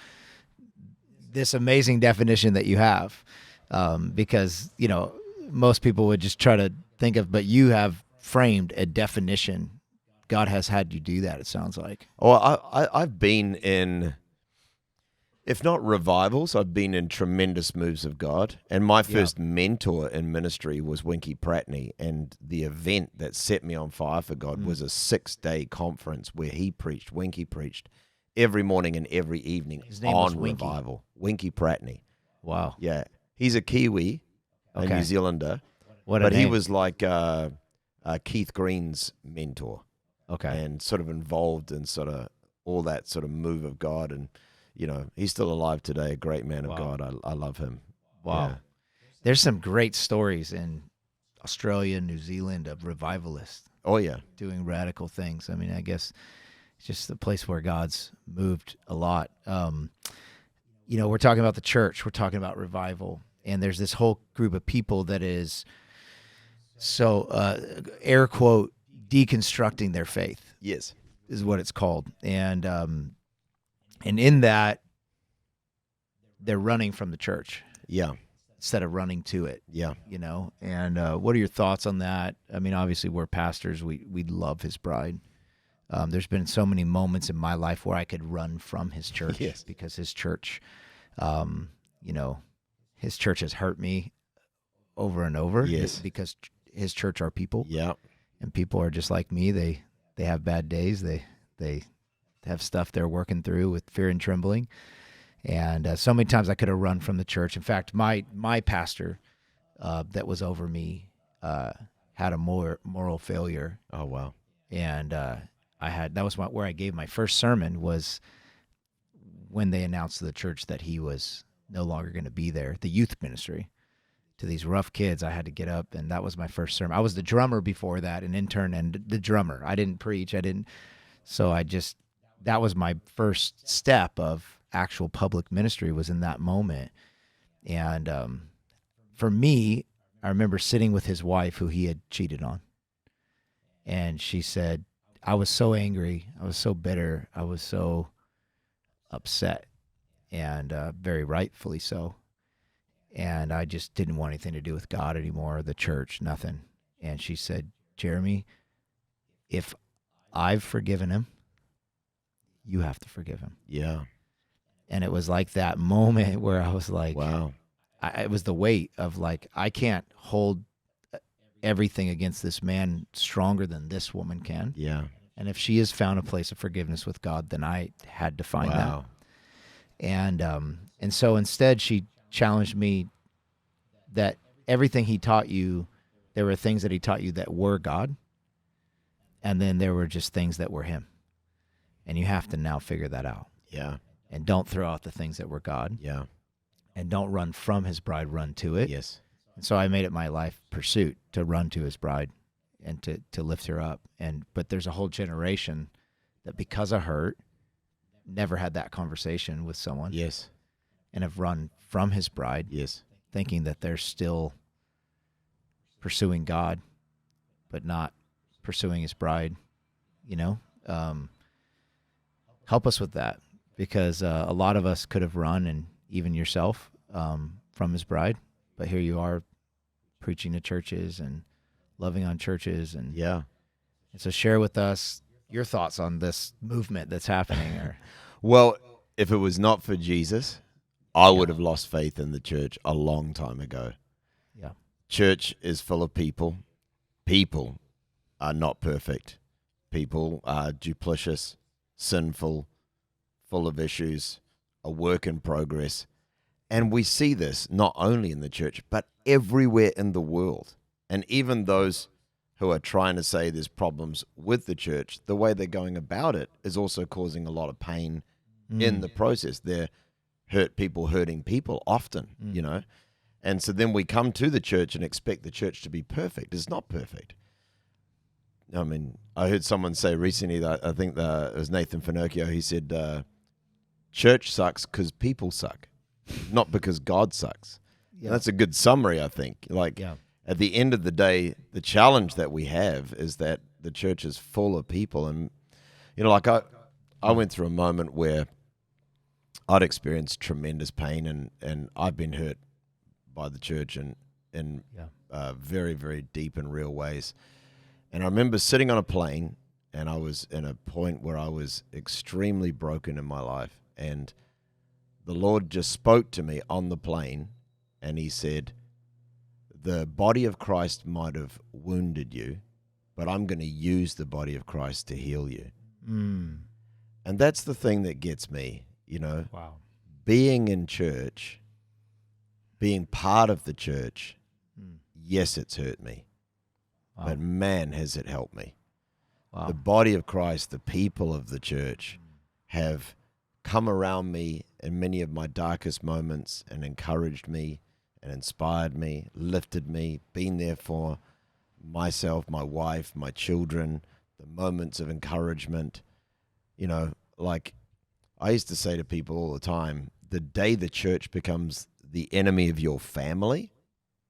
this amazing definition that you have, because most people would just try to think of, but you have framed a definition. God has had you do that. It sounds like. Well, I've been in, if not revivals, I've been in tremendous moves of God. And my first mentor in ministry was Winky Pratney. And the event that set me on fire for God was a 6-day conference where Winky preached every morning and every evening His name was on Winky. revival. Winky Pratney. Wow. Yeah. He's a Kiwi, a Okay. New Zealander. What a But he name. was like Keith Green's mentor. Okay. And sort of involved in sort of all that sort of move of God. And, he's still alive today, a great man of God. I love him. Wow. Yeah. There's some great stories in Australia and New Zealand of revivalists Oh, yeah. doing radical things. I mean, I guess it's just a place where God's moved a lot. We're talking about the church. We're talking about revival. And there's this whole group of people that is so, air quote, deconstructing their faith. Yes. is what it's called. And in that, they're running from the church Yeah. instead of running to it. Yeah. And what are your thoughts on that? I mean, obviously we're pastors. We love his bride. There's been so many moments in my life where I could run from his church Yes. because his church, his church has hurt me over and over. Yes. Because his church are people. Yeah. And people are just like me. They have bad days. They have stuff they're working through with fear and trembling. And so many times I could have run from the church. In fact, my pastor that was over me had a moral failure. Oh, wow. And that was where I gave my first sermon, was when they announced to the church that he was no longer going to be there, the youth ministry. To these rough kids, I had to get up, and that was my first sermon. I was the drummer before that, an intern and the drummer. I didn't preach. So that was my first step of actual public ministry, was in that moment. And for me, I remember sitting with his wife, who he had cheated on. And she said, I was so angry. I was so bitter. I was so upset, and very rightfully so. And I just didn't want anything to do with God anymore, the church, nothing. And she said, Jeremy, if I've forgiven him, you have to forgive him. Yeah. And it was like that moment where I was like, wow. It was the weight of like, I can't hold everything against this man stronger than this woman can. Yeah. And if she has found a place of forgiveness with God, then I had to find Wow. that. And so instead she challenged me that everything he taught you, there were things that he taught you that were God, and then there were just things that were him. And you have to now figure that out. Yeah. And don't throw out the things that were God. Yeah. And don't run from his bride, run to it. Yes. And so I made it my life pursuit to run to his bride and to lift her up. But there's a whole generation that, because of hurt, never had that conversation with someone. Yes. And have run from his bride. Yes. Thinking that they're still pursuing God, but not pursuing his bride. Help us with that, because a lot of us could have run, and even yourself, from his bride, but here you are preaching to churches and loving on churches. And so share with us your thoughts on this movement that's happening. Well, if it was not for Jesus, I would have lost faith in the church a long time ago. Yeah. Church is full of people. People are not perfect. People are duplicitous, sinful, full of issues, a work in progress. And we see this not only in the church, but everywhere in the world. And even those who are trying to say there's problems with the church, the way they're going about it is also causing a lot of pain in the process. They're hurting people often, And so then we come to the church and expect the church to be perfect. It's not perfect. I mean, I heard someone say recently that, I think it was Nathan Finocchio, he said, church sucks because people suck, not because God sucks. Yeah. That's a good summary, I think. At the end of the day, the challenge that we have is that the church is full of people. And, I went through a moment where I'd experienced tremendous pain, and I've been hurt by the church in very, very deep and real ways. And I remember sitting on a plane, and I was in a point where I was extremely broken in my life. And the Lord just spoke to me on the plane, and he said, the body of Christ might have wounded you, but I'm going to use the body of Christ to heal you. And that's the thing that gets me, Wow. Being in church, being part of the church, yes, it's hurt me. Wow. But man, has it helped me. Wow. The body of Christ, the people of the church have come around me in many of my darkest moments and encouraged me and inspired me, lifted me, been there for myself, my wife, my children, the moments of encouragement. I used to say to people all the time, the day the church becomes the enemy of your family,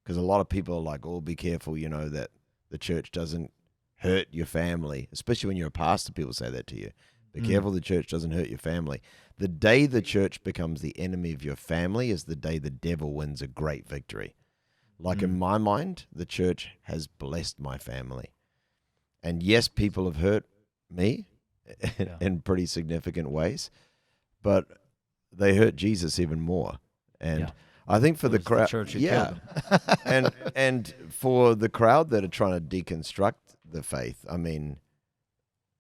because a lot of people are like, oh, be careful, that the church doesn't hurt your family, especially when you're a pastor. People say that to you. Be careful the church doesn't hurt your family. The day the church becomes the enemy of your family is the day the devil wins a great victory. Like in my mind, the church has blessed my family. And yes, people have hurt me in pretty significant ways, but they hurt Jesus even more. And I think for the crowd, church who killed him. and for the crowd that are trying to deconstruct the faith, I mean,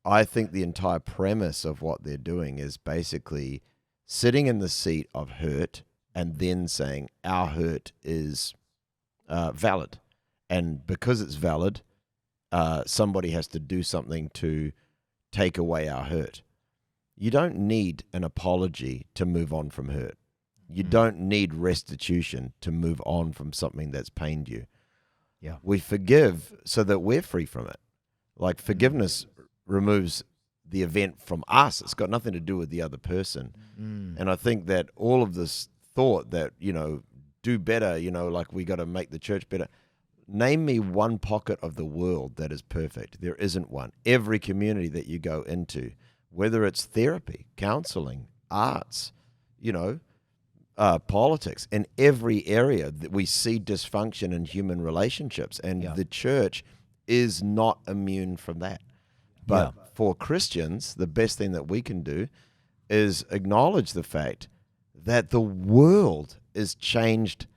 I think the entire premise of what they're doing is basically sitting in the seat of hurt and then saying our hurt is valid. And because it's valid, somebody has to do something to take away our hurt. You don't need an apology to move on from hurt. You don't need restitution to move on from something that's pained you. Yeah. We forgive so that we're free from it. Like forgiveness removes the event from us. It's got nothing to do with the other person. And I think that all of this thought that, do better, like we got to make the church better. Name me one pocket of the world that is perfect. There isn't one. Every community that you go into, whether it's therapy, counseling, arts, politics, in every area that we see dysfunction in human relationships, and the church is not immune from that. But for Christians, the best thing that we can do is acknowledge the fact that the world is changed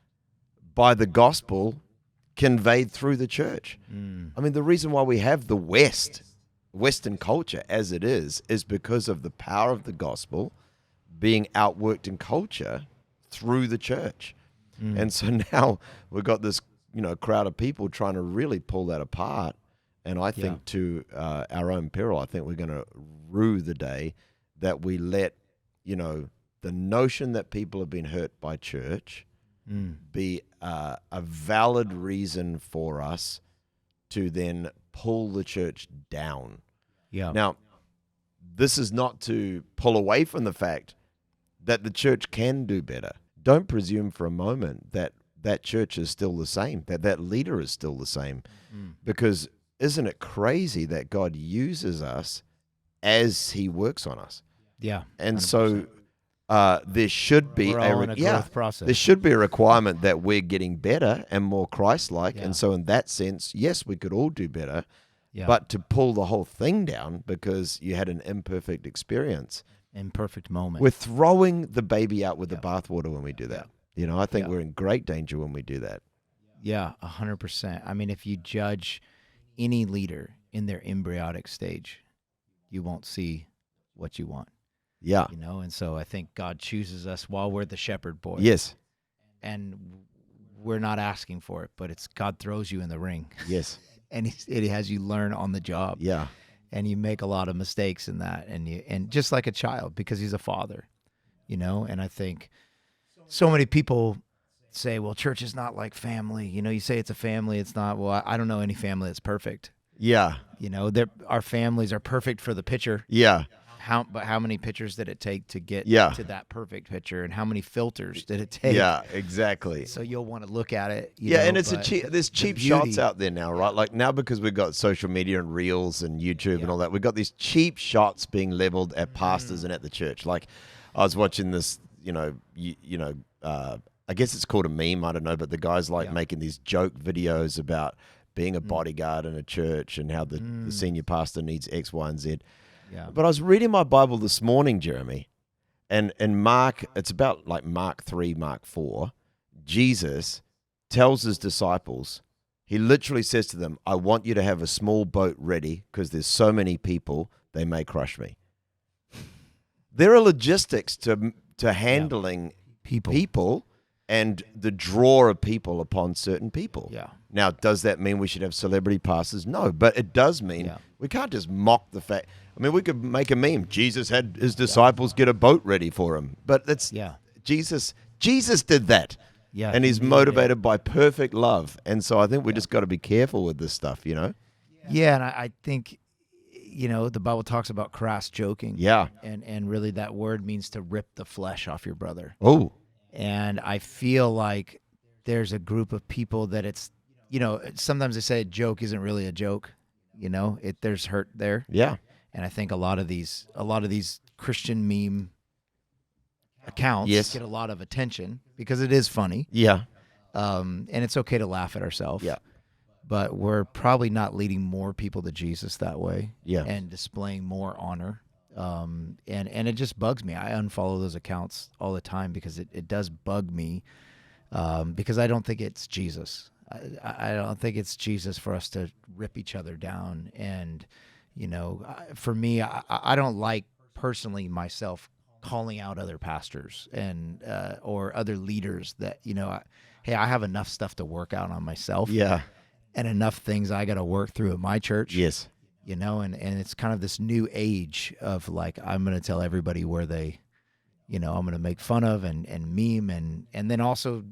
by the gospel conveyed through the church. I mean, the reason why we have the Western culture as it is because of the power of the gospel being outworked in culture through the church. And so now we've got this, crowd of people trying to really pull that apart. And I think to our own peril, I think we're going to rue the day that we let, the notion that people have been hurt by church be a valid reason for us to then pull the church down. Yeah. Now, this is not to pull away from the fact that the church can do better. Don't presume for a moment that that church is still the same, that leader is still the same. Because isn't it crazy that God uses us as he works on us? Yeah. And 100%. So there should be a growth process. There should be a requirement that we're getting better and more Christ-like. And so in that sense, yes, we could all do better. But to pull the whole thing down because you had an imperfect experience, imperfect moment, we're throwing the baby out with the bathwater when we do that. I think we're in great danger when we do that. Yeah, 100%. I mean, if you judge any leader in their embryonic stage, you won't see what you want. Yeah. And so I think God chooses us while we're the shepherd boy. Yes. And we're not asking for it, but it's God throws you in the ring. Yes. And it has you learn on the job. Yeah. And you make a lot of mistakes in that, and just like a child, because he's a father, and I think so many people say, well, church is not like family. You say it's a family. It's not. Well, I don't know any family that's perfect. Yeah. Our families are perfect for the picture. Yeah. But how many pictures did it take to get to that perfect picture, and how many filters did it take? Yeah, exactly. So you'll want to look at it. And it's there's cheap shots out there now, right? Like now because we've got social media and reels and YouTube and all that, we've got these cheap shots being leveled at pastors and at the church. Like I was watching this, I guess it's called a meme, I don't know, but the guy's making these joke videos about being a bodyguard in a church and how the senior pastor needs X, Y, and Z. Yeah. But I was reading my Bible this morning, Jeremy, and Mark, it's about like Mark 3, Mark 4, Jesus tells his disciples, he literally says to them, I want you to have a small boat ready because there's so many people, they may crush me. There are logistics to handling people and the draw of people upon certain people. Yeah. Now, does that mean we should have celebrity pastors? No, but it does mean we can't just mock the fact. I mean, we could make a meme. Jesus had his disciples get a boat ready for him. But that's Jesus did that. Yeah. And he's motivated by perfect love. And so I think we just got to be careful with this stuff, Yeah, and I think, the Bible talks about crass joking. Yeah. And really that word means to rip the flesh off your brother. Oh. And I feel like there's a group of people that it's, sometimes they say a joke isn't really a joke. There's hurt there. Yeah. And I think a lot of these Christian meme accounts Yes. get a lot of attention because it is funny. Yeah. And it's okay to laugh at ourselves. Yeah. But we're probably not leading more people to Jesus that way. Yeah. And displaying more honor. And it just bugs me. I unfollow those accounts all the time because it does bug me. Because I don't think it's Jesus. I don't think it's Jesus for us to rip each other down. And, for me, I don't like personally myself calling out other pastors and or other leaders that, hey, I have enough stuff to work out on myself. Yeah. And enough things I got to work through at my church. Yes. And it's kind of this new age of like, I'm going to tell everybody where they, I'm going to make fun of and meme and then also,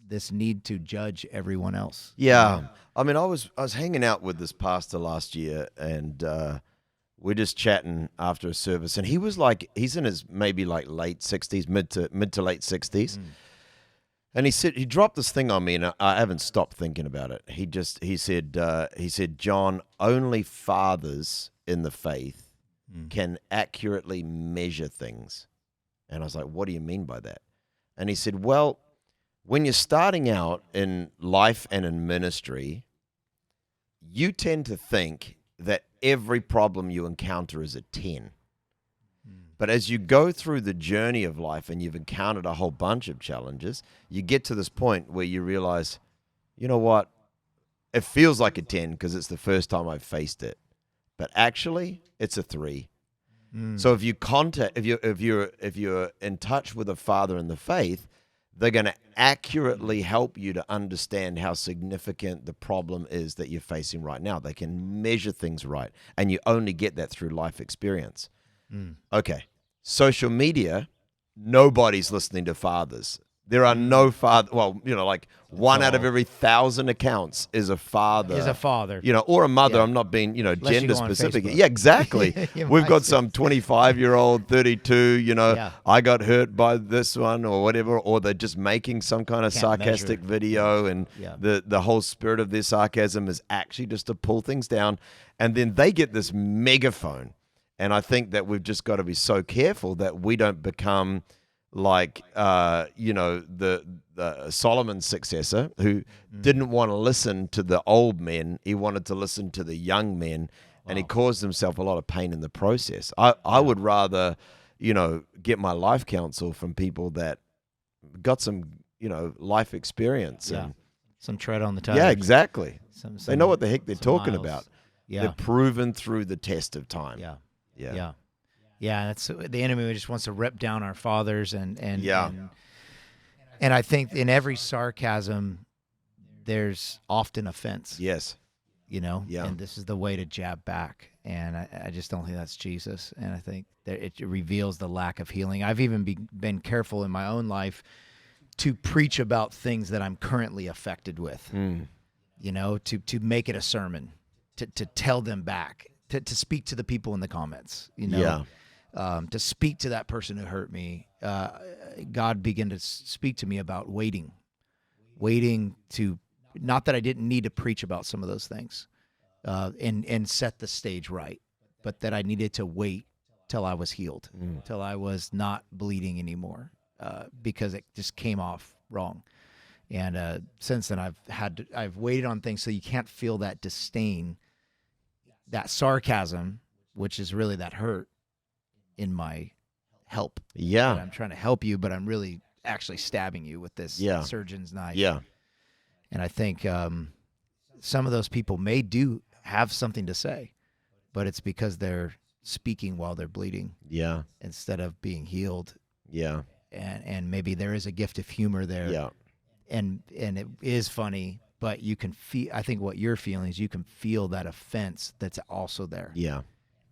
this need to judge everyone else. Yeah. I mean, I was hanging out with this pastor last year, and we're just chatting after a service, and he was like, he's in his maybe like late 60s, mid to late 60s. And he dropped this thing on me, and I haven't stopped thinking about it. He said, John, only fathers in the faith can accurately measure things. And I was like, what do you mean by that? And he said, well, when you're starting out in life and in ministry, you tend to think that every problem you encounter is a 10. But as you go through the journey of life and you've encountered a whole bunch of challenges, you get to this point where you realize, you know what? It feels like a 10 because it's the first time I've faced it. But actually, it's a 3. So if you're in touch with a father in the faith, they're going to accurately help you to understand how significant the problem is that you're facing right now. They can measure things right, and you only get that through life experience. Okay, social media, nobody's listening to fathers. There are no father. Well, like one out of every 1,000 accounts is a father. Is a father. Or a mother. Yeah. I'm not being, Unless gender you go on specific. Facebook. Yeah, exactly. You We've might got see. some 25-year-old, 32, I got hurt by this one or whatever, or they're just making some kind of Can't sarcastic measure. video, and the whole spirit of their sarcasm is actually just to pull things down. And then they get this megaphone. And I think that we've just got to be so careful that we don't become like, the Solomon's successor who didn't want to listen to the old men. He wanted to listen to the young men, and he caused himself a lot of pain in the process. I would rather, get my life counsel from people that got some, life experience. Yeah. And, Some tread on the tires. yeah, exactly. Some They know what the heck they're talking miles. about. Yeah. They're proven through the test of time. Yeah. Yeah. Yeah. Yeah, that's the enemy just wants to rip down our fathers and I think in every sarcasm there's often offense. Yes. Yeah. And this is the way to jab back. And I just don't think that's Jesus. And I think that it reveals the lack of healing. I've even been careful in my own life to preach about things that I'm currently affected with, to make it a sermon, to tell them back, to speak to the people in the comments, to speak to that person who hurt me. God began to speak to me about waiting to, not that I didn't need to preach about some of those things and set the stage right, but that I needed to wait till I was healed, till I was not bleeding anymore, because it just came off wrong. And since then, I've waited on things so you can't feel that disdain, that sarcasm, which is really that hurt in my help. Yeah. I'm trying to help you, but I'm really actually stabbing you with this surgeon's knife. Yeah. And I think some of those people may have something to say, but it's because they're speaking while they're bleeding. Yeah. Instead of being healed. Yeah. And maybe there is a gift of humor there. Yeah. And it is funny, but you can feel, I think what you're feeling is you can feel that offense that's also there. Yeah.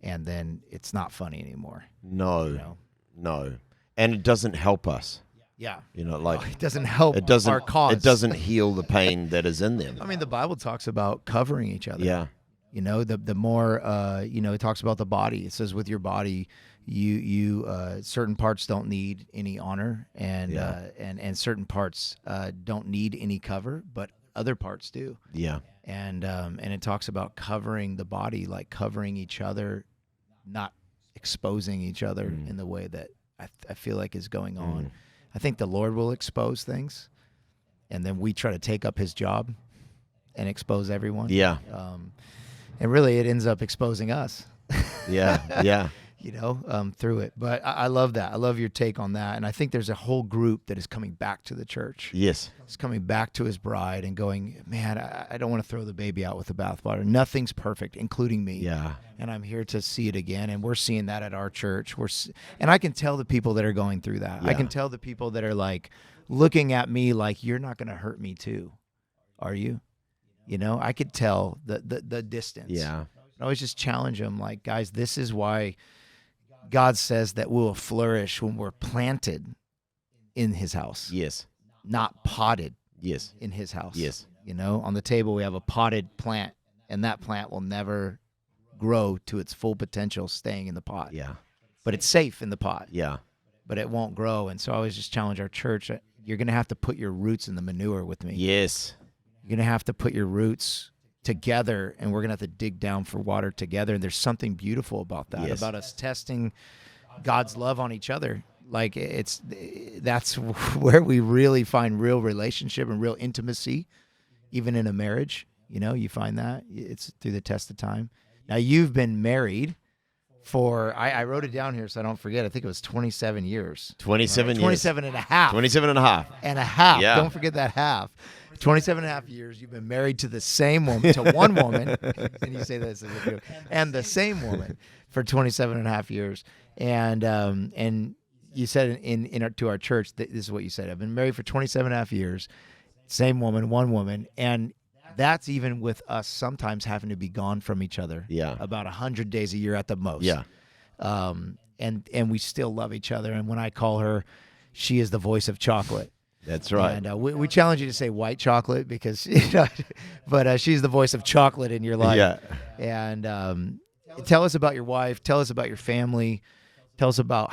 And then it's not funny anymore. No. No. And it doesn't help us. Yeah. Like it doesn't help our cause. It doesn't heal the pain that is in them. I mean, the Bible talks about covering each other. Yeah. The more, it talks about the body. It says with your body, you certain parts don't need any honor and certain parts don't need any cover, but other parts do. Yeah. And it talks about covering the body, like covering each other, not exposing each other in the way that I feel like is going on. I think the Lord will expose things, and then we try to take up his job and expose everyone. Yeah. And really it ends up exposing us. Yeah. Yeah. Through it. But I love that. I love your take on that. And I think there's a whole group that is coming back to the church. Yes. It's coming back to his bride and going, man, I don't want to throw the baby out with the bathwater. Nothing's perfect, including me. Yeah. And I'm here to see it again. And we're seeing that at our church. And I can tell the people that are going through that. Yeah. I can tell the people that are like looking at me like, you're not going to hurt me too. Are you? I could tell the distance. Yeah. I always just challenge them like, guys, this is why God says that we'll flourish when we're planted in his house. Yes. Not potted. Yes. In his house. Yes. On the table we have a potted plant, and that plant will never grow to its full potential staying in the pot. Yeah. But it's safe in the pot. Yeah. But it won't grow. And so I always just challenge our church, you're going to have to put your roots in the manure with me. Yes. You're going to have to put your roots together, and we're going to have to dig down for water together. And there's something beautiful about that, Yes. about us testing God's love on each other. Like that's where we really find real relationship and real intimacy, even in a marriage. You find that it's through the test of time. Now you've been married for, I wrote it down here so I don't forget. I think it was 27 years. 27 years. 27 and a half. 27 and a half. And a half. Yeah. Don't forget that half. 27 and a half years, you've been married to the same woman, to one woman, and you say this, and the same woman for 27 and a half years. And you said to our church, this is what you said, I've been married for 27 and a half years, same woman, one woman, and that's even with us sometimes having to be gone from each other. Yeah. About 100 days a year at the most. Yeah. And we still love each other, and when I call her, she is the voice of chocolate. That's right. And we challenge you to say white chocolate because, but she's the voice of chocolate in your life. Yeah. And tell us about your wife. Tell us about your family. Tell us about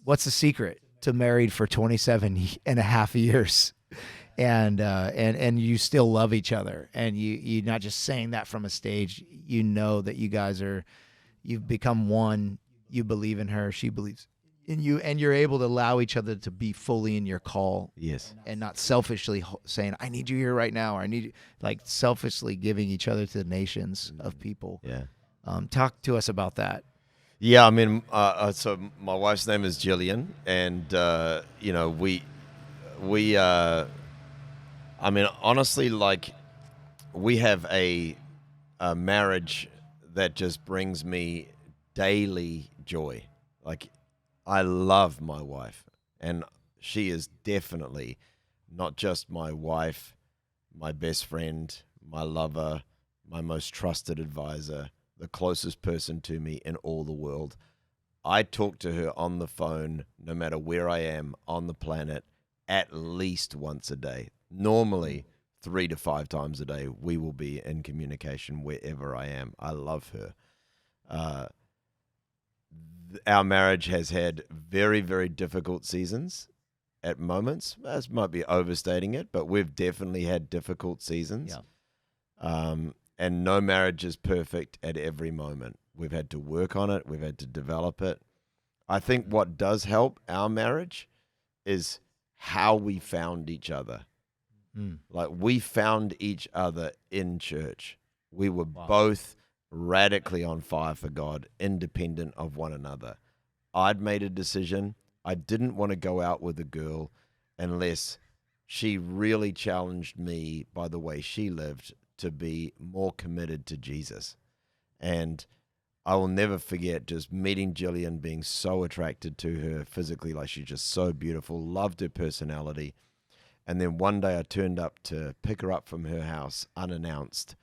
what's the secret to married for 27 and a half years. And you still love each other. And you're not just saying that from a stage. You know that you guys you've become one. You believe in her. She believes in you, and you're able to allow each other to be fully in your call. Yes. And not selfishly saying, I need you here right now, or I need you, like selfishly giving each other to the nations of people. Yeah. Talk to us about that. Yeah, I mean, so my wife's name is Jillian, and I mean, honestly, like, we have a marriage that just brings me daily joy. Like, I love my wife, and she is definitely not just my wife, my best friend, my lover, my most trusted advisor, the closest person to me in all the world. I talk to her on the phone, no matter where I am on the planet, at least once a day. Normally, 3 to 5 times a day, we will be in communication wherever I am. I love her. Our marriage has had very, very difficult seasons at moments. This might be overstating it, but we've definitely had difficult seasons. Yeah. And no marriage is perfect at every moment. We've had to work on it. We've had to develop it. I think what does help our marriage is how we found each other. Like, we found each other in church. We were both radically on fire for God, independent of one another. I'd made a decision. I didn't want to go out with a girl unless she really challenged me by the way she lived to be more committed to Jesus. And I will never forget just meeting Jillian, being so attracted to her physically, like she's just so beautiful, loved her personality. And then one day I turned up to pick her up from her house unannounced,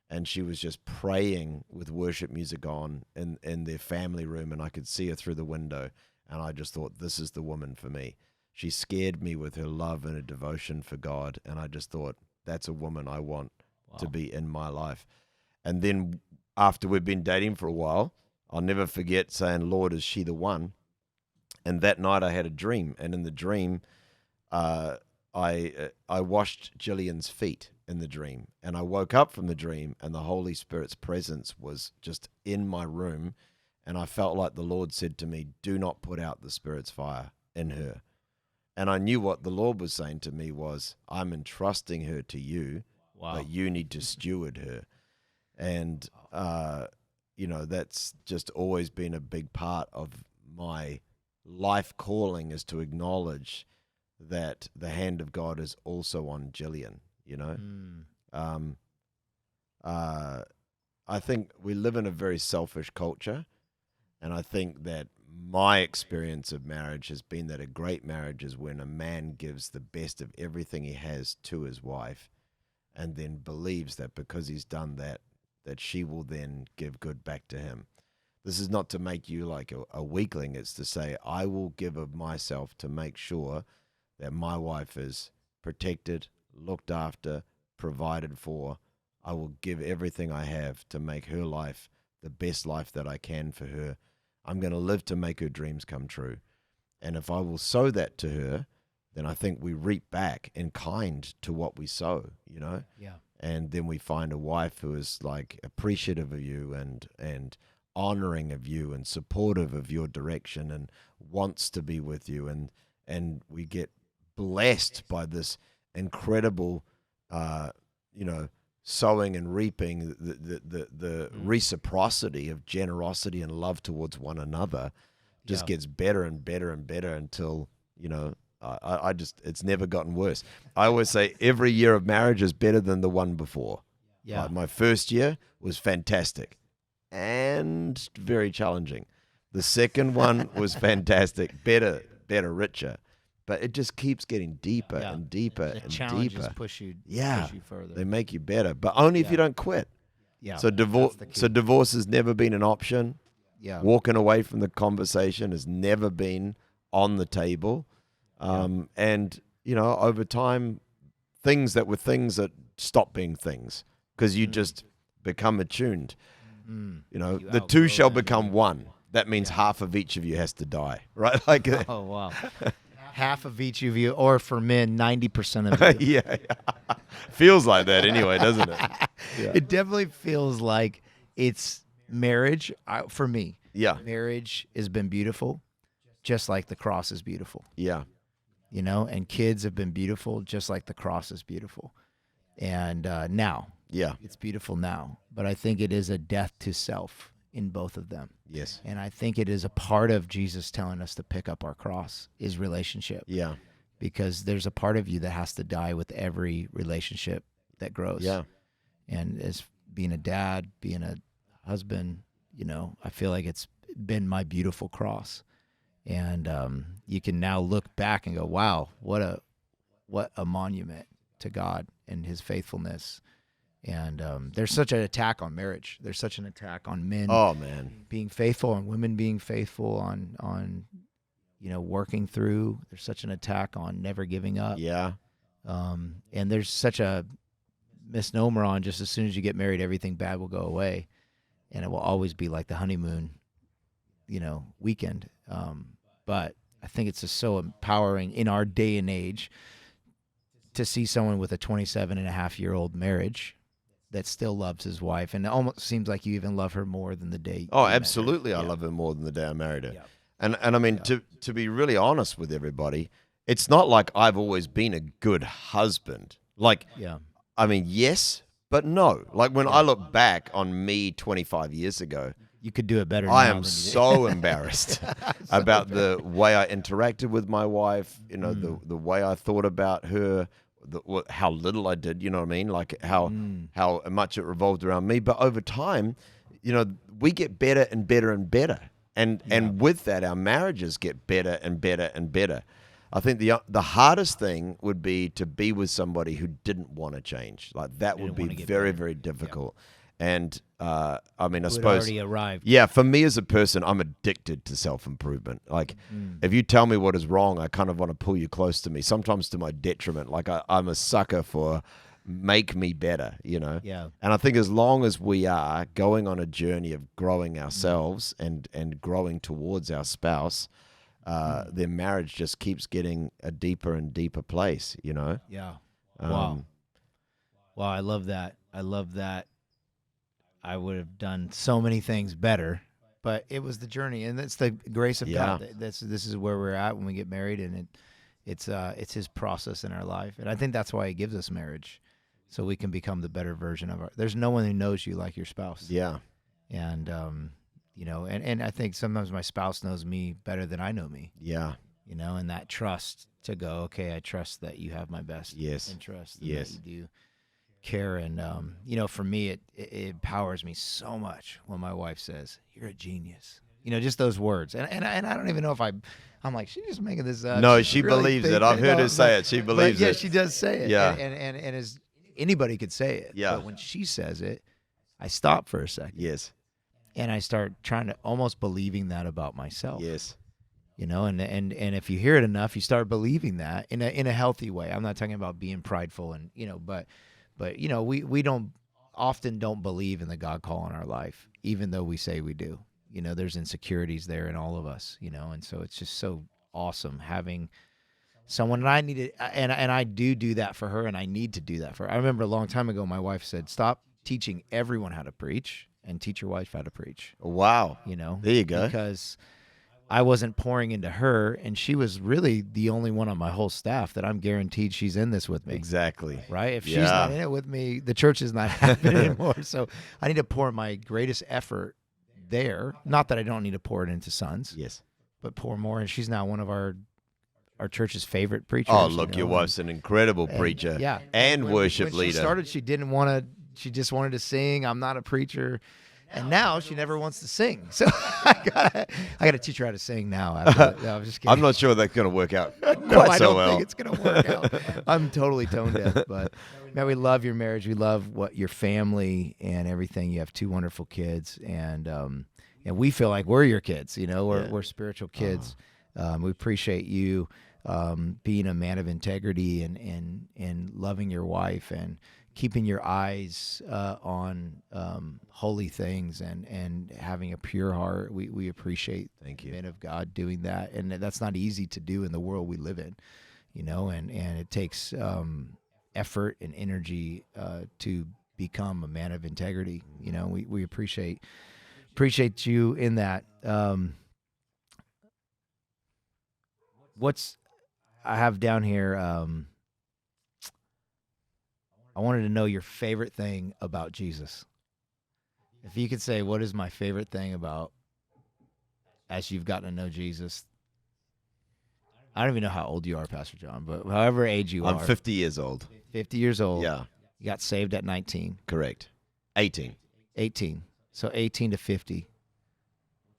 and she was just praying with worship music on in their family room, and I could see her through the window, and I just thought, this is the woman for me. She scared me with her love and her devotion for God, and I just thought, that's a woman I want to be in my life. And then after we've been dating for a while, I'll never forget saying, Lord, is she the one? And that night I had a dream, and in the dream, I washed Jillian's feet in the dream. And I woke up from the dream, and the Holy Spirit's presence was just in my room. And I felt like the Lord said to me, do not put out the Spirit's fire in her. And I knew what the Lord was saying to me was, I'm entrusting her to you, but you need to steward her. And, that's just always been a big part of my life calling, is to acknowledge that the hand of God is also on Jillian, I think we live in a very selfish culture, and I think that my experience of marriage has been that a great marriage is when a man gives the best of everything he has to his wife, and then believes that because he's done that, that she will then give good back to him. This is not to make you like a weakling. It's to say, I will give of myself to make sure that my wife is protected, looked after, provided for. I will give everything I have to make her life the best life that I can for her. I'm going to live to make her dreams come true. And if I will sow that to her, then I think we reap back in kind to what we sow, Yeah. And then we find a wife who is like appreciative of you and honoring of you and supportive of your direction and wants to be with you. And we get blessed by this incredible, sowing and reaping, the reciprocity of generosity and love towards one another just gets better and better and better until, it's never gotten worse. I always say every year of marriage is better than the one before. Yeah. My first year was fantastic and very challenging. The second one was fantastic, better, richer. But it just keeps getting deeper and deeper the and challenges deeper. push you further. They make you better, but only if you don't quit. Yeah. So divorce has never been an option. Yeah. Walking away from the conversation has never been on the table. And, over time, things that stop being things because you just become attuned. The two shall become one. That means half of each of you has to die, right? Like, oh, wow. Half of each of you, or for men, 90% of you. yeah. Feels like that anyway, doesn't it? Yeah. It definitely feels like it's marriage for me. Yeah. Marriage has been beautiful, just like the cross is beautiful. Yeah. And kids have been beautiful, just like the cross is beautiful. And now, it's beautiful now. But I think it is a death to self in both of them. Yes. And I think it is a part of Jesus telling us to pick up our cross is relationship. Yeah. Because there's a part of you that has to die with every relationship that grows. Yeah. And as being a dad, being a husband, I feel like it's been my beautiful cross. And you can now look back and go, wow, what a monument to God and his faithfulness. And there's such an attack on marriage. There's such an attack on men being faithful and women being faithful on working through. There's such an attack on never giving up. Yeah. And there's such a misnomer on just as soon as you get married, everything bad will go away. And it will always be like the honeymoon, weekend. But I think it's just so empowering in our day and age to see someone with a 27-and-a-half-year-old marriage that still loves his wife, and it almost seems like you even love her more than the day. Oh, absolutely, I love her more than the day I married her. Yeah. And I mean, to be really honest with everybody, it's not like I've always been a good husband. Like, I mean, yes, but no. Like when I look back on me 25 years ago, you could do it better. I am so embarrassed about the way I interacted with my wife. The way I thought about her. How little I did, you know what I mean? Like how much it revolved around me. But over time, we get better and better and better. And with that, our marriages get better and better and better. I think the hardest thing would be to be with somebody who didn't want to change. Like that would be very, very difficult. Yeah. And I mean, I suppose already arrived. Yeah, for me as a person, I'm addicted to self-improvement. Like, if you tell me what is wrong, I kind of want to pull you close to me. Sometimes to my detriment. Like, I'm a sucker for make me better. Yeah. And I think as long as we are going on a journey of growing ourselves and growing towards our spouse, their marriage just keeps getting a deeper and deeper place. Yeah. Wow. Well, I love that. I love that. I would have done so many things better, but it was the journey, and it's the grace of God. This is where we're at when we get married, and it's His process in our life, and I think that's why He gives us marriage, so we can become the better version of our. There's no one who knows you like your spouse. Yeah. And and I think sometimes my spouse knows me better than I know me. Yeah. And that trust to go, okay, I trust that you have my best interest, and that you do care. And for me, it empowers me so much when my wife says, "You're a genius." Just those words, and I don't even know if I'm like, she's just making this up. No, she really believes it. I've heard her say it. She believes it. Yeah, she does say it. Yeah, and as anybody could say it. Yeah, but when she says it, I stop for a second. Yes. And I start trying to almost believing that about myself. Yes. And if you hear it enough, you start believing that in a healthy way. I'm not talking about being prideful and but we don't believe in the God call in our life, even though we say we do. There's insecurities there in all of us, and so it's just so awesome having someone. And I needed, and I do that for her, and I need to do that for her. I remember a long time ago, my wife said, "Stop teaching everyone how to preach and teach your wife how to preach." Wow. There you go. Because I wasn't pouring into her, and she was really the only one on my whole staff that I'm guaranteed she's in this with me. Exactly. Right? If she's not in it with me, the church is not happening anymore. So I need to pour my greatest effort there. Not that I don't need to pour it into sons. Yes. But pour more. And she's now one of our church's favorite preachers. Oh, look, your wife's an incredible preacher. Yeah. And worship when leader. She started, she didn't want to. She just wanted to sing. I'm not a preacher. And now she never wants to sing. So I gotta teach her how to sing now. No, I'm just kidding. I'm not sure that's going to work out quite no, I so don't well. think it's going to work out. I'm totally tone deaf. But, man, we love your marriage. We love your family and everything. You have 2 wonderful kids. And we feel like we're your kids. We're spiritual kids. We appreciate you being a man of integrity and loving your wife and keeping your eyes on holy things and having a pure heart. We appreciate men of God doing that, and that's not easy to do in the world we live in, and it takes effort and energy to become a man of integrity. We appreciate you in that. I have down here, I wanted to know your favorite thing about Jesus. If you could say, what is my favorite thing about as you've gotten to know Jesus? I don't even know how old you are, Pastor John, but however age you are. I'm 50 years old. 50 years old. Yeah. You got saved at 19. Correct. 18. 18. So 18 to 50.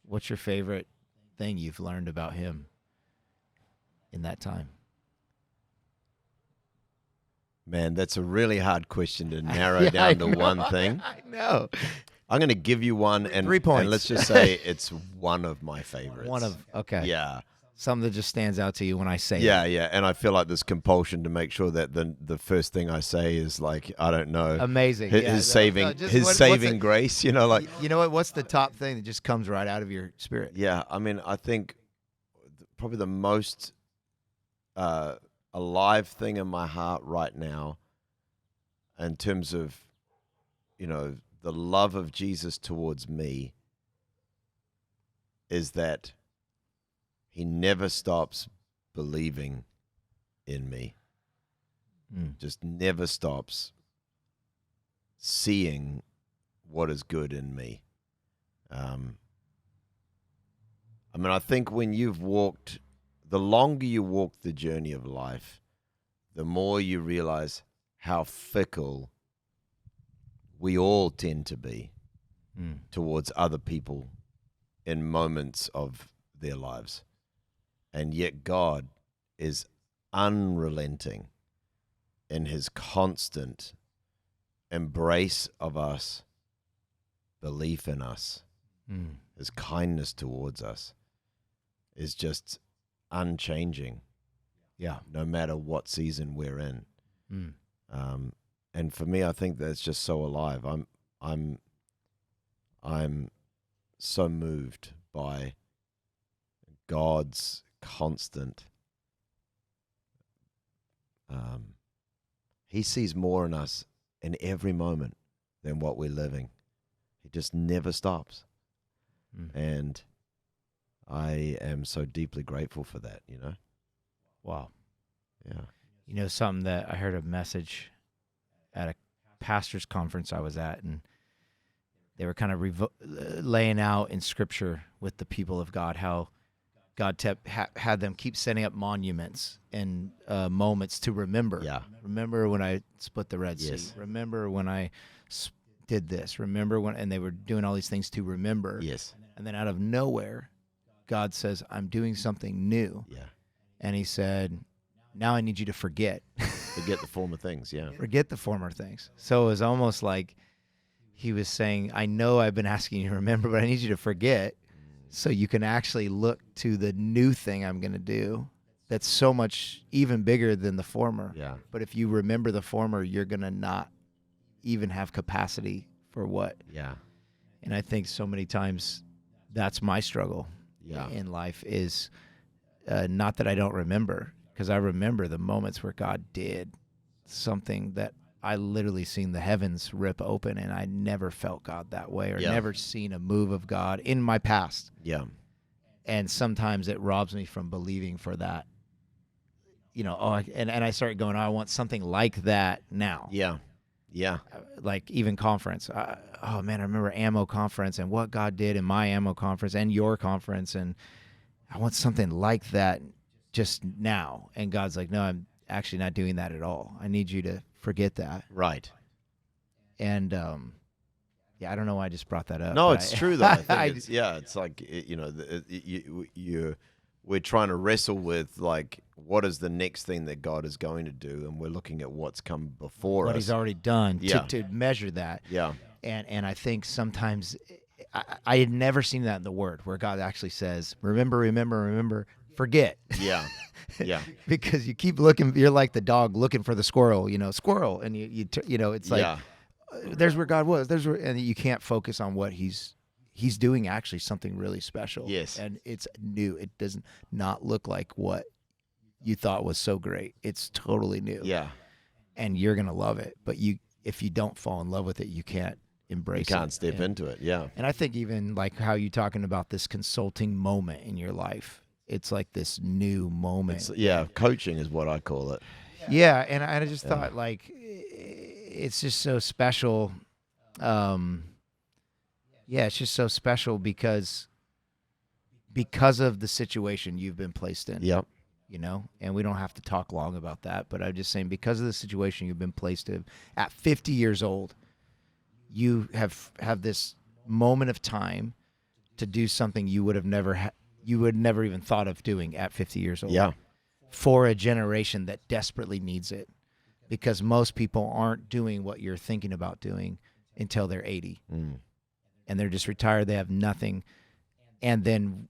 What's your favorite thing you've learned about him in that time? Man, that's a really hard question to narrow down to one thing. I know. I'm going to give you one, and 3 points. And let's just say it's one of my favorites. Okay. Yeah. Something that just stands out to you when I say it. Yeah, and I feel like this compulsion to make sure that the first thing I say is like, I don't know. Amazing. His saving grace, like. You know what? What's the top thing that just comes right out of your spirit? Yeah, I mean, I think probably the most alive thing in my heart right now in terms of, the love of Jesus towards me is that he never stops believing in me. Just never stops seeing what is good in me. I mean, I think when the longer you walk the journey of life, the more you realize how fickle we all tend to be towards other people in moments of their lives. And yet God is unrelenting in his constant embrace of us, belief in us, his kindness towards us is just unchanging. Yeah. No matter what season we're in. And for me, I think that's just so alive. I'm so moved by God's constant. He sees more in us in every moment than what we're living. He just never stops. And I am so deeply grateful for that, you know? Wow. Yeah. You know, something that I heard a message at a pastor's conference I was at, and they were kind of laying out in Scripture with the people of God how God had them keep setting up monuments and moments to remember. Yeah. Remember when I split the Red Sea. Yes. Remember when I did this. Remember when, and they were doing all these things to remember. Yes. And then out of nowhere, God says, I'm doing something new. Yeah. And he said, now I need you to forget. Forget the former things, yeah. Forget the former things. So it was almost like he was saying, I know I've been asking you to remember, but I need you to forget so you can actually look to the new thing I'm going to do that's so much even bigger than the former. Yeah. But if you remember the former, you're going to not even have capacity for what. Yeah. And I think so many times that's my struggle in life is not that I don't remember, because I remember the moments where God did something that I literally seen the heavens rip open, and I never felt God that way, or never seen a move of God in my past. Yeah. And sometimes it robs me from believing for that. You know, and I started going, I want something like that now. Yeah. Yeah. Like even conference. Oh, man, I remember Ammo Conference and what God did in my Ammo Conference and your conference, and I want something like that just now. And God's like, no, I'm actually not doing that at all. I need you to forget that. Right. And I don't know why I just brought that up. No, it's true though. I think it's like, you know, we're trying to wrestle with like what is the next thing that God is going to do, and we're looking at what's come before what us. He's already done to measure that. Yeah. And I think sometimes I had never seen that in the Word where God actually says, remember, forget. Yeah. Yeah. Because you keep looking, you're like the dog looking for the squirrel, squirrel. And you know, it's like, there's where God was. And you can't focus on what he's doing actually something really special. Yes. And it's new. It does not look like what you thought was so great. It's totally new. Yeah. And you're going to love it. But if you don't fall in love with it, you can't embrace it. You can't step into it. Yeah. And I think even like how you're talking about this consulting moment in your life, it's like this new moment. Coaching is what I call it. Yeah. And I just thought like, it's just so special. It's just so special because of the situation you've been placed in. Yep. And we don't have to talk long about that, but I'm just saying because of the situation you've been placed in at 50 years old, you have this moment of time to do something you would never even thought of doing at 50 years old. Yeah. For a generation that desperately needs it, because most people aren't doing what you're thinking about doing until they're 80. And they're just retired. They have nothing. And then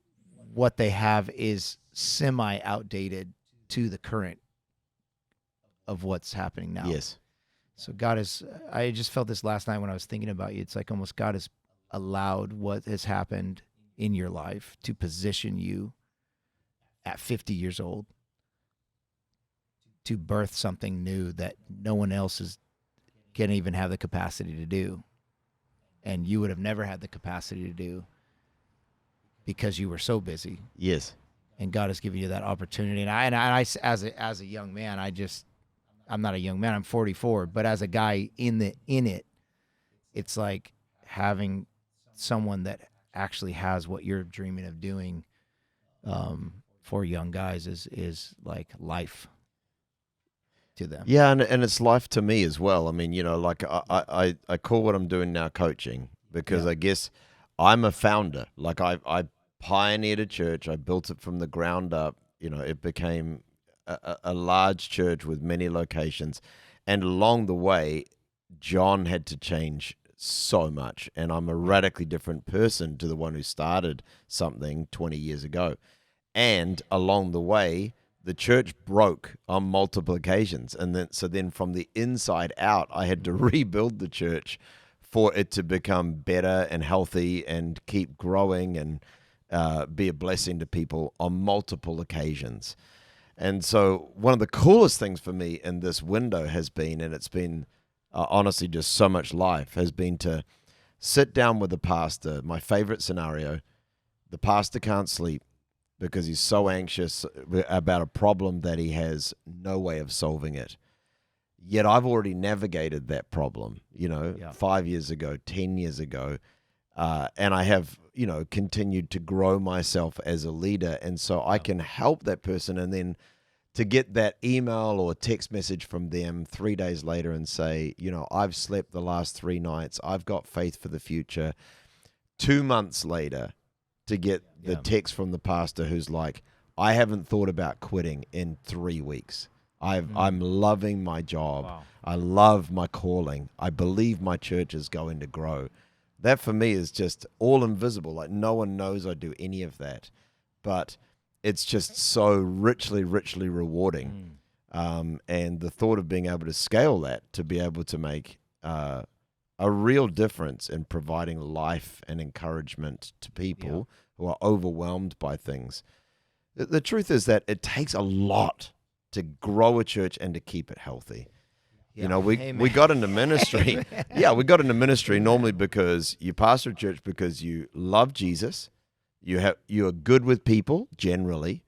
what they have is semi-outdated to the current of what's happening now. Yes. So I just felt this last night when I was thinking about you. It's like almost God has allowed what has happened in your life to position you at 50 years old to birth something new that no one else can even have the capacity to do. And you would have never had the capacity to do because you were so busy. Yes. And God has given you that opportunity. And I as a young man, I'm not a young man, I'm 44, but as a guy in it, it's like having someone that actually has what you're dreaming of doing for young guys is like life to them. Yeah, and it's life to me as well. I mean, like I call what I'm doing now coaching because I guess I'm a founder. Like I pioneered a church. I built it from the ground up. It became a large church with many locations. And along the way, John had to change so much. And I'm a radically different person to the one who started something 20 years ago. And along the way, the church broke on multiple occasions. And then from the inside out, I had to rebuild the church for it to become better and healthy and keep growing and be a blessing to people on multiple occasions. And so one of the coolest things for me in this window has been, and it's been honestly, just so much life has been to sit down with the pastor. My favorite scenario, the pastor can't sleep because he's so anxious about a problem that he has no way of solving it. Yet I've already navigated that problem, 5 years ago, 10 years ago. And I have, continued to grow myself as a leader. And so I can help that person. And then to get that email or text message from them 3 days later and say, I've slept the last 3 nights. I've got faith for the future. 2 months later, to get the text from the pastor who's like, I haven't thought about quitting in 3 weeks. I'm loving my job. Wow. I love my calling. I believe my church is going to grow. That for me is just all invisible. Like no one knows I do any of that, but it's just so richly, richly rewarding. And the thought of being able to scale that, to be able to make a real difference in providing life and encouragement to people who are overwhelmed by things. The truth is that it takes a lot to grow a church and to keep it healthy. Yeah. We got into ministry. We got into ministry normally because you pastor a church because you love Jesus, you are good with people generally,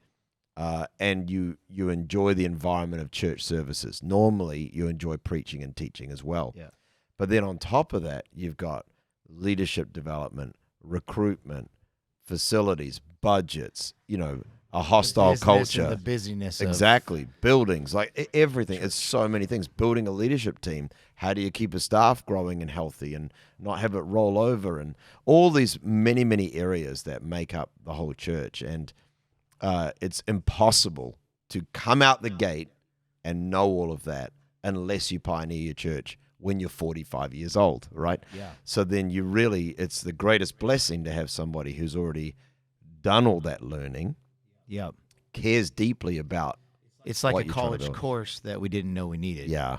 and you enjoy the environment of church services. Normally, you enjoy preaching and teaching as well. Yeah. But then on top of that, you've got leadership development, recruitment, facilities, budgets, a hostile culture, and the busyness, exactly, buildings, like everything. It's so many things. Building a leadership team. How do you keep a staff growing and healthy and not have it roll over, and all these many, many areas that make up the whole church. And it's impossible to come out the gate and know all of that unless you pioneer your church when you're 45 years old, right? Yeah. So then it's the greatest blessing to have somebody who's already done all that learning. Yep. Cares deeply about. It's like what a you're trying to college build. course that we didn't know we needed. Yeah.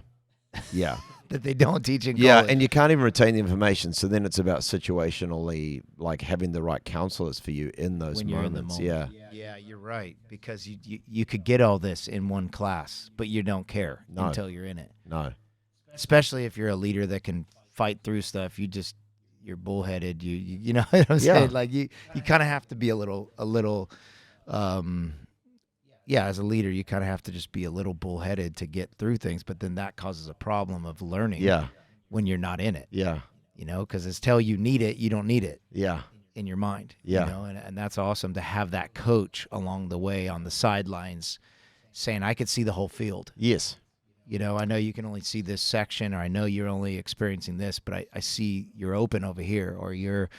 That they don't teach in Yeah, college. and you can't even retain the information. So then it's about situationally, like having the right counselors for you in those when you're moments. in the moment. Yeah, you're right. Because you could get all this in one class, but you don't care until you're in it. No. Especially if you're a leader that can fight through stuff. You're bullheaded. You know what I'm saying? Like you kind of have to be a little as a leader, you kind of have to just be a little bullheaded to get through things. But then that causes a problem of learning when you're not in it. Yeah. Because until you need it, you don't need it. Yeah. In your mind. Yeah. And that's awesome to have that coach along the way on the sidelines saying, I could see the whole field. Yes. I know you can only see this section, or I know you're only experiencing this, but I see you're open over here, or you're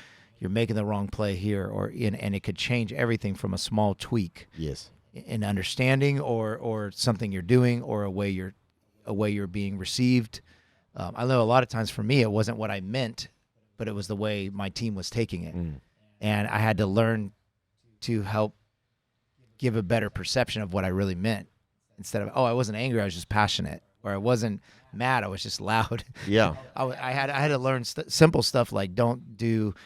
making the wrong play here, and it could change everything from a small tweak. Yes. In understanding, or something you're doing, or a way you're being received. I know a lot of times for me, it wasn't what I meant, but it was the way my team was taking it, and I had to learn to help give a better perception of what I really meant. Instead of, I wasn't angry, I was just passionate, or I wasn't mad, I was just loud. Yeah. I had to learn simple stuff like don't do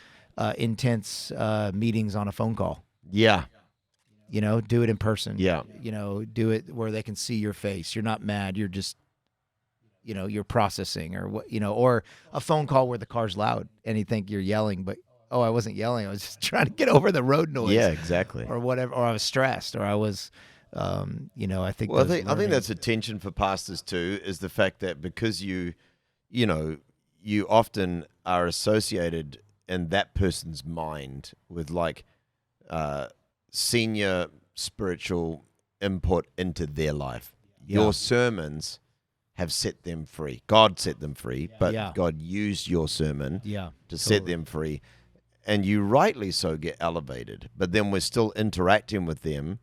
intense meetings on a phone call. Yeah. Do it in person. Yeah. Do it where they can see your face. You're not mad. You're just, you're processing, or what, or a phone call where the car's loud and you think you're yelling, but I wasn't yelling. I was just trying to get over the road noise. Yeah, exactly. Or whatever. Or I was stressed, or I was. I think. Well, I think that's a tension for pastors too, is the fact that because you often are associated in that person's mind with like senior spiritual input into their life. Yeah. Your sermons have set them free. God set them free, but God used your sermon to set them free, and you rightly so get elevated. But then we're still interacting with them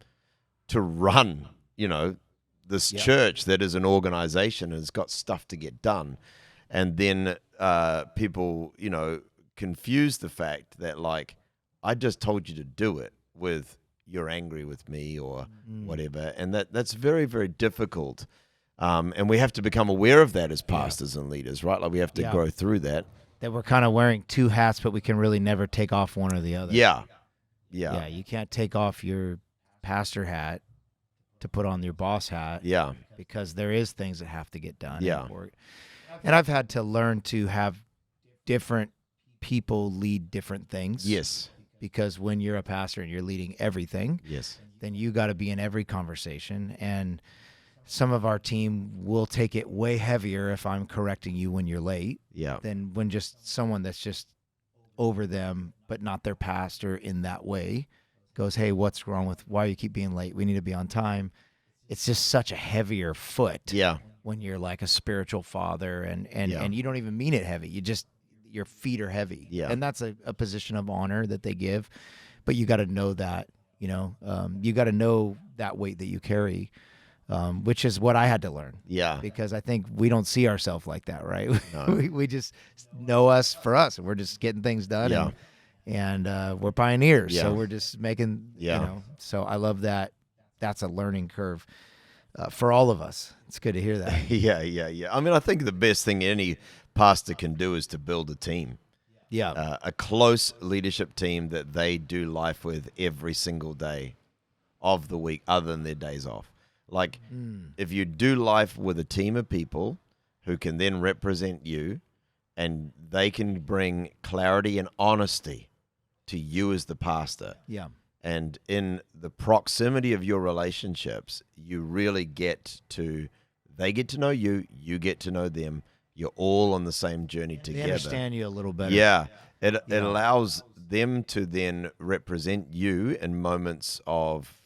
to run, this church that is an organization and has got stuff to get done. And then people, confuse the fact that, like, I just told you to do it with you're angry with me or whatever. And that's very, very difficult. And we have to become aware of that as pastors and leaders, right? Like we have to grow through that. That we're kind of wearing two hats, but we can really never take off one or the other. Yeah. Yeah, you can't take off your pastor hat to put on your boss hat. Yeah. Because there is things that have to get done. Yeah. And I've had to learn to have different people lead different things. Yes. Because when you're a pastor and you're leading everything, Yes. then you got to be in every conversation. And some of our team will take it way heavier if I'm correcting you when you're late Yeah. than when just someone that's just over them, but not their pastor in that way, goes, hey, what's wrong with why you keep being late? We need to be on time. It's just such a heavier foot Yeah. when you're like a spiritual father and Yeah. you don't even mean it heavy. You just, your feet are heavy. Yeah. And that's a position of honor that they give. But you got to know that, you got to know that weight that you carry, which is what I had to learn. Yeah. Because I think we don't see ourselves like that, right? No. we just know us for us, and we're just getting things done. Yeah. And we're pioneers. Yeah. So we're just making, Yeah. So I love that. That's a learning curve for all of us. It's good to hear that. Yeah. I mean, I think the best thing any pastor can do is to build a team. Yeah. A close leadership team that they do life with every single day of the week, other than their days off. Like, if you do life with a team of people who can then represent you, and they can bring clarity and honesty to you as the pastor. Yeah. And in the proximity of your relationships, you really they get to know you, you get to know them. You're all on the same journey They together. understand you a little better. Yeah. It allows them to then represent you in moments of,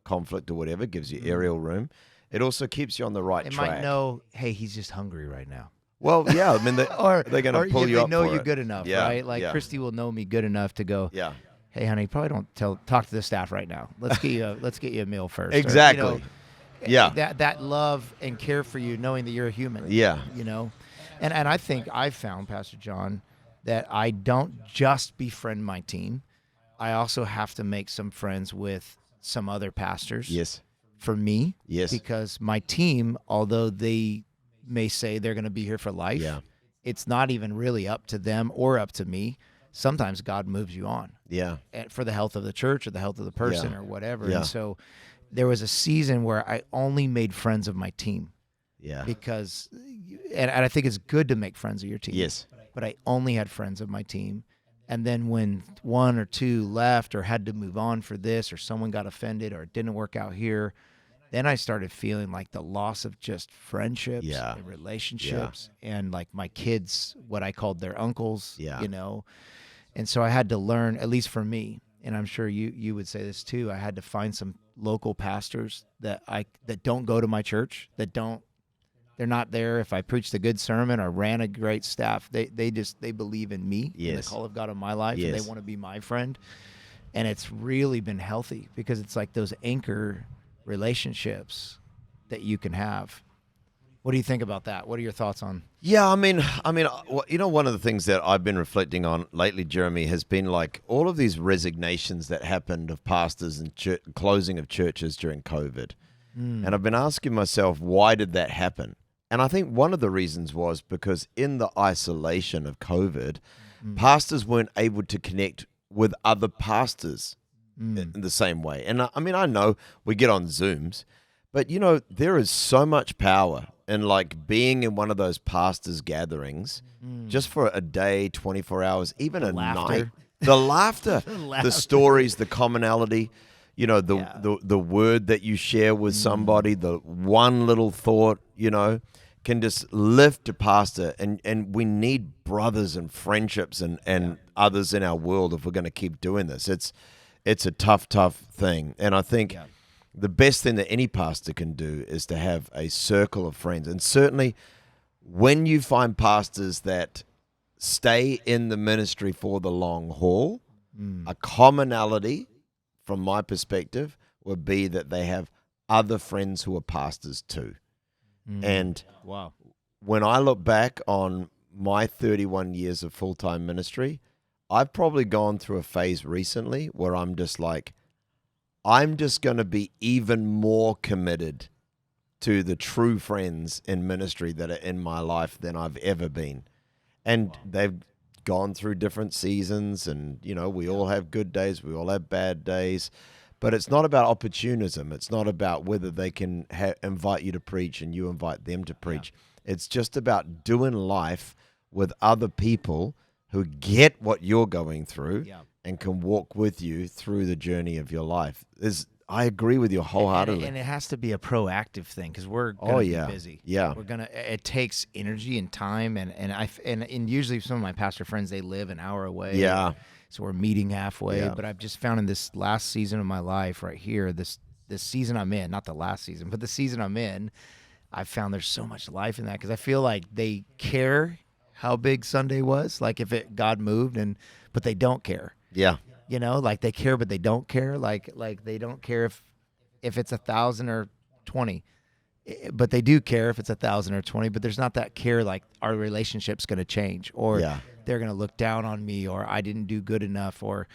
conflict or whatever, gives you aerial room. It also keeps you on the right They track. might know, hey, he's just hungry right now. Well, yeah, I mean, they're going to pull you they up know for you it. good enough, Yeah, right? Like yeah. Christy will know me good enough to go, Yeah, hey, honey, probably don't talk to the staff right now. Let's get you a meal first. Or, exactly. Yeah, that love and care for you, knowing that you're a human. yeah, And I think I've found, Pastor John, that I don't just befriend my team. I also have to make some friends with some other pastors. yes, For me. yes, Because my team, although they may say they're going to be here for life, yeah, it's not even really up to them or up to me. Sometimes God moves you on yeah, for the health of the church or the health of the person Yeah. or whatever. Yeah. And so there was a season where I only made friends of my team yeah, because, and I think it's good to make friends of your team. yes, But I only had friends of my team. And then when one or two left or had to move on for this, or someone got offended or it didn't work out here, then I started feeling like the loss of just friendships Yeah. and relationships and like my kids, what I called their uncles, Yeah. And so I had to learn, at least for me, and I'm sure you would say this too, I had to find some local pastors that don't go to my church, they're not there if I preached a good sermon or ran a great staff. They believe in me, in the Yes. call of God on my life, and Yes. they want to be my friend. And it's really been healthy because it's like those anchor relationships that you can have. What do you think about that? What are your thoughts on? Yeah, I mean, one of the things that I've been reflecting on lately, Jeremy, has been like all of these resignations that happened of pastors and closing of churches during COVID. And I've been asking myself, why did that happen? And I think one of the reasons was because in the isolation of COVID, pastors weren't able to connect with other pastors in the same way. And I mean, I know we get on Zooms, but there is so much power in like being in one of those pastors' gatherings just for a day, 24 hours, even a laughter. night. The laughter, The laughter. the stories, the commonality, the word that you share with somebody, the one little thought, can just lift a pastor. And we need brothers and friendships and others in our world if we're going to keep doing this. It's a tough thing. And I think the best thing that any pastor can do is to have a circle of friends. And certainly when you find pastors that stay in the ministry for the long haul, a commonality from my perspective would be that they have other friends who are pastors too. And Wow. when I look back on my 31 years of full-time ministry, I've probably gone through a phase recently where I'm just like, I'm just going to be even more committed to the true friends in ministry that are in my life than I've ever been. And they've gone through different seasons, and, we all have good days, we all have bad days. But it's not about opportunism. It's not about whether they can invite you to preach and you invite them to preach. It's just about doing life with other people who get what you're going through Yeah. and can walk with you through the journey of your life. I agree with you wholeheartedly. And it has to be a proactive thing because we're Oh, gonna yeah. be busy. Yeah. It takes energy and time, and usually some of my pastor friends, they live an hour away. Yeah. So we're meeting halfway. Yeah. But I've just found in this last season of my life right here, this season I'm in, not the last season, but the season I'm in, I've found there's so much life in that because I feel like they care how big Sunday was, like if God moved, but they don't care. Yeah. You know, like they care, but they don't care. Like they don't care if it's 1,000 or 20, but they do care if it's 1,000 or 20. But there's not that care like our relationship's going to change, or Yeah. they're going to look down on me, or I didn't do good enough, or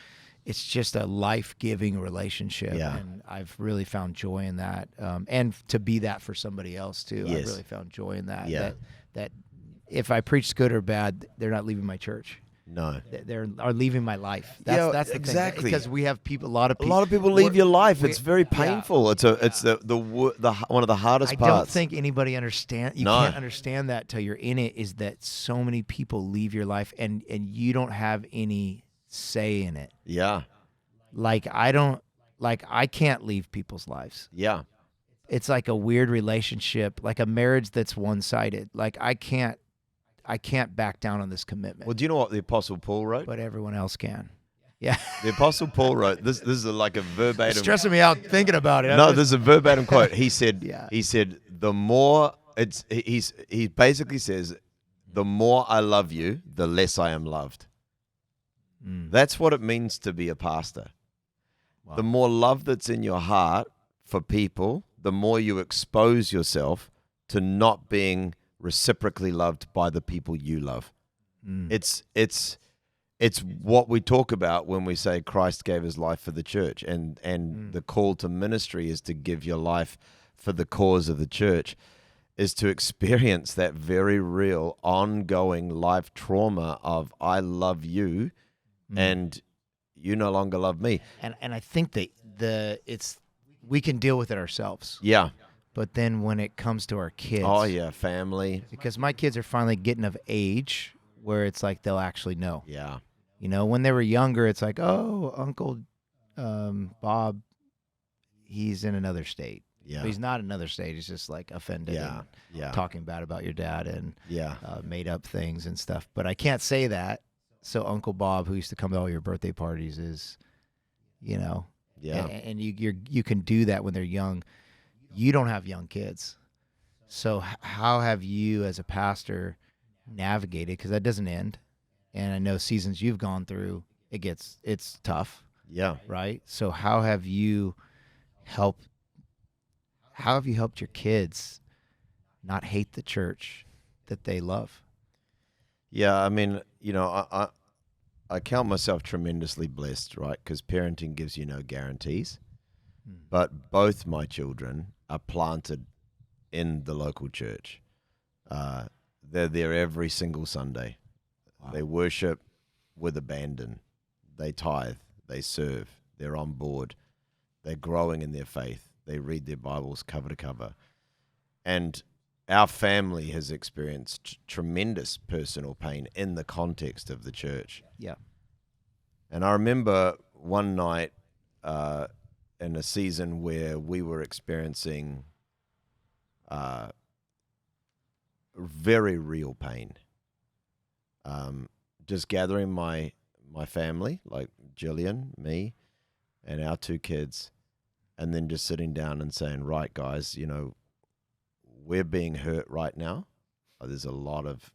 it's just a life-giving relationship. Yeah. And I've really found joy in that, and to be that for somebody else too. Yes. I've really found joy in that. Yeah. That if I preach good or bad, they're not leaving my church. No. Are leaving my life. That's the exactly. thing. Because we have people. A lot of people leave your life. It's very yeah. painful. It's the one of the hardest I parts. don't think anybody understand. You No. can't understand that till you're in it. Is that so many people leave your life and you don't have any say in it. Yeah. Like I can't leave people's lives. Yeah. It's like a weird relationship, like a marriage that's one-sided. Like I can't back down on this commitment. Well, do you know what the Apostle Paul wrote? But everyone else can. Yeah. The Apostle Paul wrote this. This is like a verbatim. It's stressing me out thinking about it. No, this is a verbatim quote. He said. Yeah. He said the more he basically says, the more I love you, the less I am loved. That's what it means to be a pastor. Wow. The more love that's in your heart for people, the more you expose yourself to not being reciprocally loved by the people you love. It's what we talk about when we say Christ gave his life for the church, and the call to ministry is to give your life for the cause of the church, is to experience that very real ongoing life trauma of I love you and you no longer love me. And I think that we can deal with it ourselves. Yeah. But then when it comes to our kids, Oh yeah, family. because my kids are finally getting of age where it's like they'll actually know. Yeah. You know, when they were younger, it's like, oh, Uncle Bob, he's in another state. Yeah. But he's not in another state. He's just like offended Yeah. and Yeah. talking bad about your dad and Yeah. made up things and stuff. But I can't say that. So Uncle Bob, who used to come to all your birthday parties, is, you know, Yeah. and you can do that when they're young. You don't have young kids. So how have you as a pastor navigated, because that doesn't end, and I know seasons you've gone through, it's tough, Yeah. right? So how have you helped your kids not hate the church that they love? Yeah, I mean, you know, I count myself tremendously blessed, right? Because parenting gives you no guarantees. But both my children are planted in the local church. They're there every single Sunday. Wow. They worship with abandon. They tithe. They serve. They're on board. They're growing in their faith. They read their Bibles cover to cover. And our family has experienced tremendous personal pain in the context of the church. Yeah. And I remember one night in a season where we were experiencing very real pain. Just gathering my family, like Jillian, me, and our two kids, and then just sitting down and saying, right, guys, you know, we're being hurt right now. There's a lot of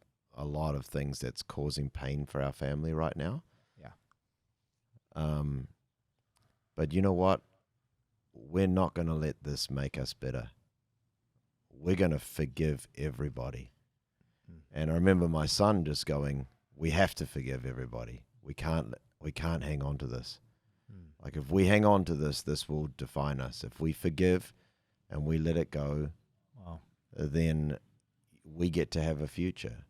things that's causing pain for our family right now. Yeah. But you know what? We're not going to let this make us bitter. We're going to forgive everybody. And I remember my son just going, we have to forgive everybody. We can't hang on to this. Like if we hang on to this will define us. If we forgive and we let it go, Wow. then we get to have a future.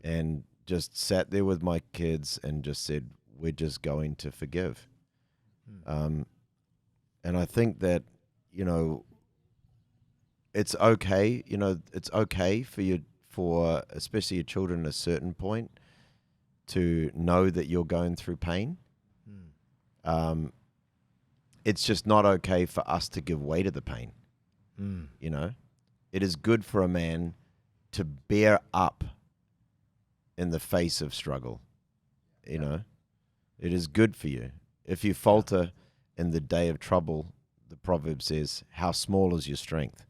And just sat there with my kids and just said, we're just going to forgive. And I think that, you know, it's okay. It's okay for especially your children at a certain point to know that you're going through pain. It's just not okay for us to give way to the pain. It is good for a man to bear up in the face of struggle. It is good for you. If you falter in the day of trouble, the proverb says, how small is your strength?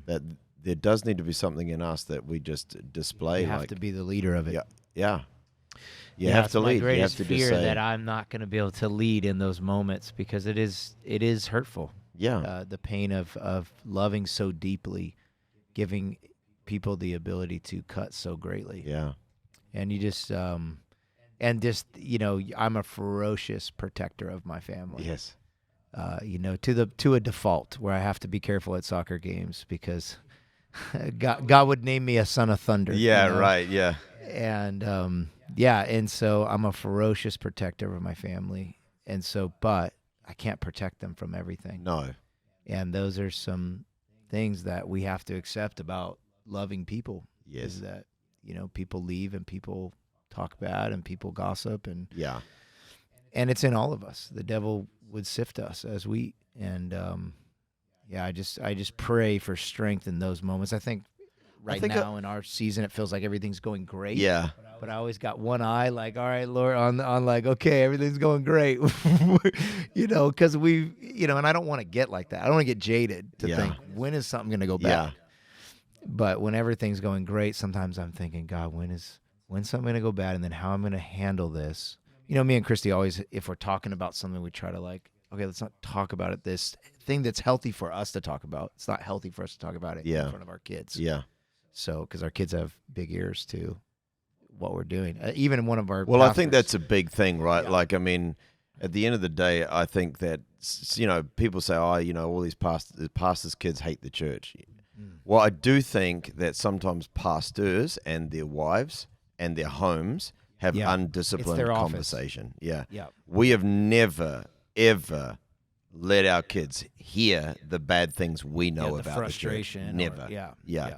That there does need to be something in us that we just display. You have to be the leader of it. Yeah. You have to lead. My greatest you have to fear just say, that I'm not going to be able to lead in those moments because it is hurtful. Yeah. The pain of loving so deeply, giving people the ability to cut so greatly. Yeah. And you just I'm a ferocious protector of my family. Yes. To a default where I have to be careful at soccer games because God would name me a son of thunder. Yeah, right. Yeah. And and so I'm a ferocious protector of my family. And so, but I can't protect them from everything. No. And those are some things that we have to accept about loving people. Yes. Is that, people leave and people talk bad and people gossip and it's in all of us. The devil would sift us as wheat. And I just pray for strength in those moments. I think now in our season it feels like everything's going great. Yeah. But I always got one eye like, all right, Lord, on like, okay, everything's going great. Because and I don't want to get like that. I don't want to get jaded to think, when is something going to go bad? But when everything's going great, sometimes I'm thinking, God, when's something going to go bad? And then how I'm going to handle this? Me and Christy always, if we're talking about something, we try to like, okay, let's not talk about it. This thing that's healthy for us to talk about, it's not healthy for us to talk about it in front of our kids. Yeah. So, because our kids have big ears to what we're doing. Even one of our Well, pastors, I think that's a big thing, right? Yeah. Like, I mean, at the end of the day, I think that, people say, all these pastors' kids hate the church. Well, I do think that sometimes pastors and their wives and their homes have undisciplined conversation. Yeah. We have never, ever let our kids hear the bad things we know about frustration. The church. Never. Yeah.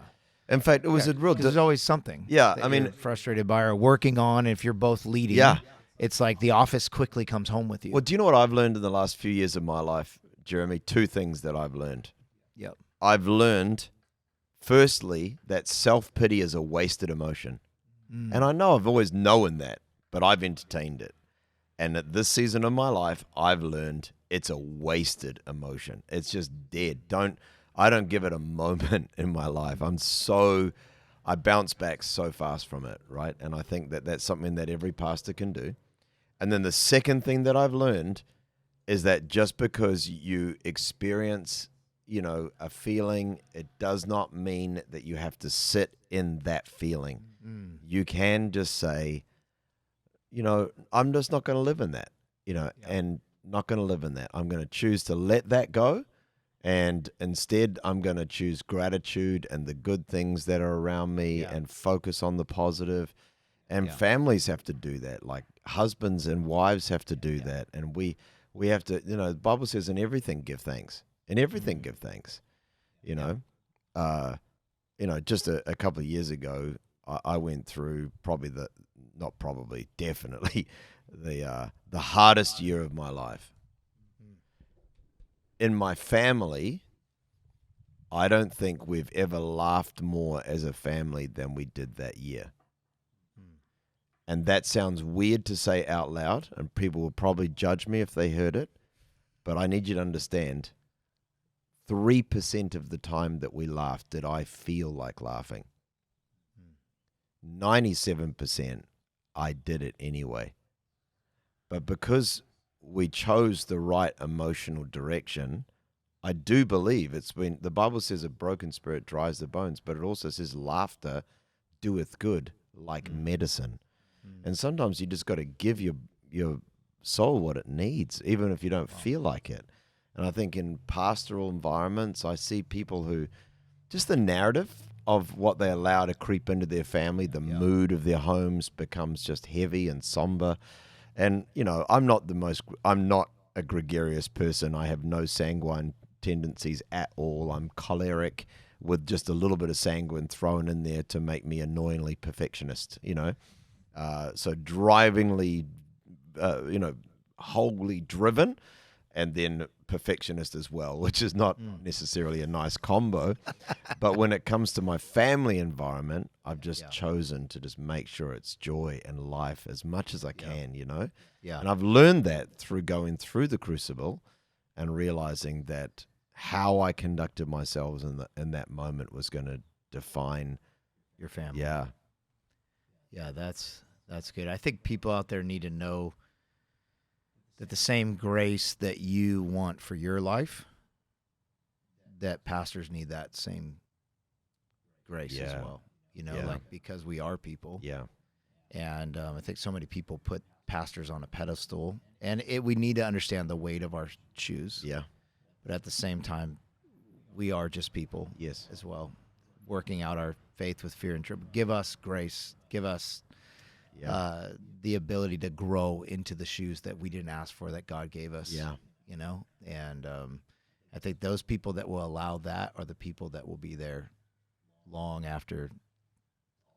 In fact, it was a real... There's always something. Yeah, that you're frustrated by or working on. If you're both leading, it's like the office quickly comes home with you. Well, do you know what I've learned in the last few years of my life, Jeremy? 2 things that I've learned. Yep. I've learned, firstly, that self-pity is a wasted emotion. And I know I've always known that, but I've entertained it. And at this season of my life, I've learned it's a wasted emotion. It's just dead. I don't give it a moment in my life. I bounce back so fast from it, right? And I think that that's something that every pastor can do. And then the second thing that I've learned is that just because you experience, a feeling, it does not mean that you have to sit in that feeling. You can just say, I'm just not going to live in that, and not going to live in that. I'm going to choose to let that go. And instead, I'm going to choose gratitude and the good things that are around me and focus on the positive. And families have to do that. Like husbands and wives have to do that. And we have to, the Bible says in everything give thanks. In everything give thanks. Just a couple of years ago, I went through definitely the hardest year of my life. In my family, I don't think we've ever laughed more as a family than we did that year. And that sounds weird to say out loud, and people will probably judge me if they heard it, but I need you to understand, 3% of the time that we laughed did I feel like laughing. 97%, I did it anyway. But because we chose the right emotional direction, I do believe the Bible says a broken spirit dries the bones, but it also says laughter doeth good like medicine. And sometimes you just got to give your soul what it needs, even if you don't feel like it. And I think in pastoral environments, I see people who, just the narrative of what they allow to creep into their family, the mood of their homes becomes just heavy and somber. And, I'm not a gregarious person. I have no sanguine tendencies at all. I'm choleric with just a little bit of sanguine thrown in there to make me annoyingly perfectionist, so drivingly, wholly driven, and then perfectionist as well, which is not necessarily a nice combo. But when it comes to my family environment, I've just chosen to just make sure it's joy and life as much as I can, Yeah. And I've learned that through going through the crucible and realizing that how I conducted myself in that moment was going to define your family. Yeah. Yeah, that's good. I think people out there need to know that the same grace that you want for your life, that pastors need that same grace as well. Because we are people. Yeah. And I think so many people put pastors on a pedestal, and we need to understand the weight of our shoes. Yeah. But at the same time, we are just people. Yes. As well, working out our faith with fear and trembling. Give us grace. Give us the ability to grow into the shoes that we didn't ask for, that God gave us. Yeah. And I think those people that will allow that are the people that will be there long after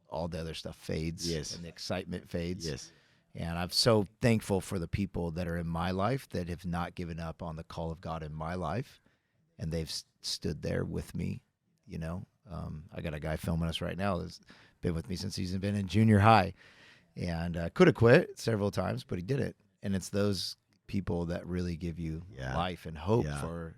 all the other stuff fades. Yes. And the excitement fades. Yes. And I'm so thankful for the people that are in my life that have not given up on the call of God in my life, and they've stood there with me. I got a guy filming us right now that's been with me since he's been in junior high, and could have quit several times, but he did it. And it's those people that really give you life and hope for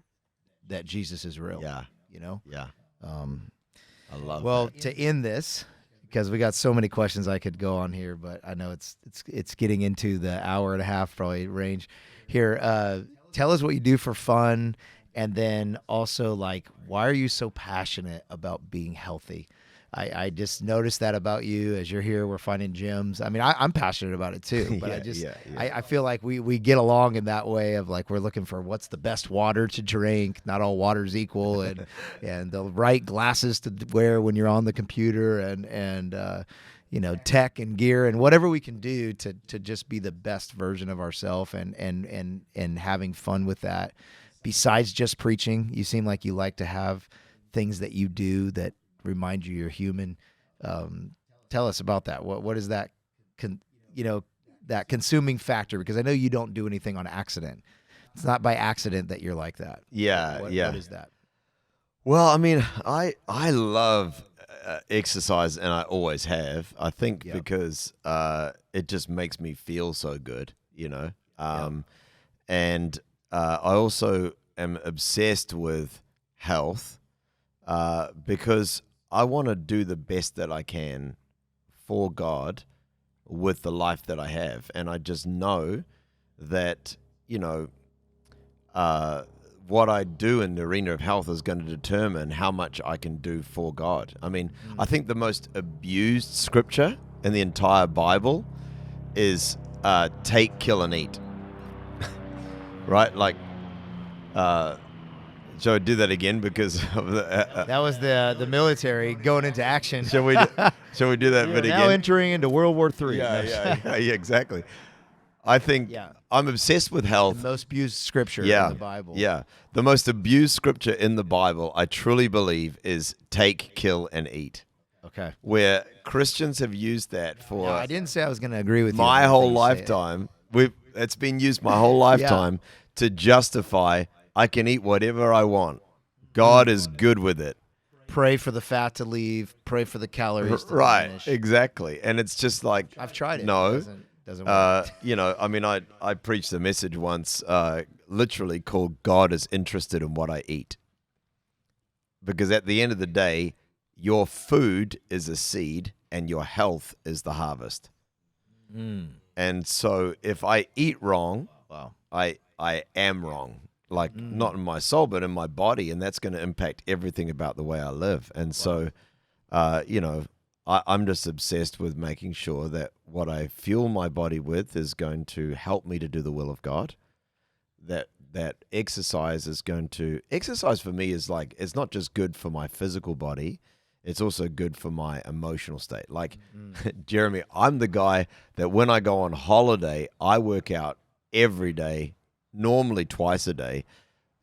that Jesus is real. Yeah. Yeah. I love well, that. to end this, because we got so many questions I could go on here, but I know it's getting into the hour and a half probably range here. Tell us what you do for fun, and then also, why are you so passionate about being healthy? I just noticed that about you. As you're here, we're finding gyms. I mean, I'm passionate about it too, but I feel like we get along in that way of we're looking for what's the best water to drink. Not all water's equal, and the right glasses to wear when you're on the computer, and tech and gear and whatever we can do to just be the best version of ourselves, and having fun with that. Besides just preaching, you seem like you like to have things that you do that remind you're human. Tell us about that. What is that, that consuming factor? Because I know you don't do anything on accident. It's not by accident that you're like that. Yeah, What is that? Well, I mean, I love exercise, and I always have. I think because it just makes me feel so good, And I also am obsessed with health because I want to do the best that I can for God with the life that I have. And I just know that, what I do in the arena of health is going to determine how much I can do for God. I mean, I think the most abused scripture in the entire Bible is take, kill, and eat. Right? Shall I do that again because of the, that was the military going into action. Shall we do that bit again? Now entering into World War III. Yeah, exactly. I think I'm obsessed with health. The most abused scripture in the Bible. Yeah. The most abused scripture in the Bible, I truly believe, is take, kill, and eat. Okay. Where Christians have used that for... No, I didn't say I was going to agree with you. My whole lifetime. It's been used my whole lifetime to justify I can eat whatever I want. God is good with it. Pray for the fat to leave. Pray for the calories to diminish. Exactly. And it's just I've tried it. No. It doesn't work. I mean, I preached a message once literally called God is interested in what I eat. Because at the end of the day, your food is a seed and your health is the harvest. And so if I eat wrong, I am wrong. Not in my soul, but in my body, and that's going to impact everything about the way I live. And so, I'm just obsessed with making sure that what I fuel my body with is going to help me to do the will of God. That exercise is going to... Exercise for me is it's not just good for my physical body, it's also good for my emotional state. Jeremy, I'm the guy that when I go on holiday, I work out every day, normally twice a day,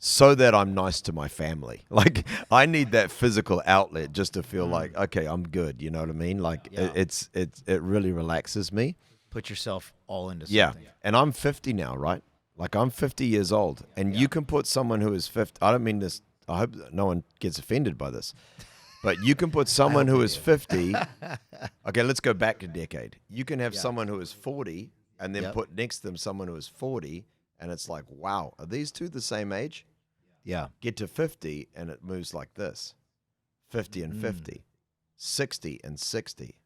so that I'm nice to my family. Like I need that physical outlet just to feel like, okay, I'm good. You know what I mean? Like it really relaxes me. Put yourself all into Yeah. something. And I'm 50 now, right? Like I'm 50 years old, and you can put someone who is 50. I don't mean this. I hope that no one gets offended by this, but you can put someone who is 50. Okay, let's go back a decade. You can have someone who is 40, and then put next to them someone who is 40, and it's like, wow, are these two the same age? Yeah. Get to 50, and it moves like this: 50 and 50, 60 and 60.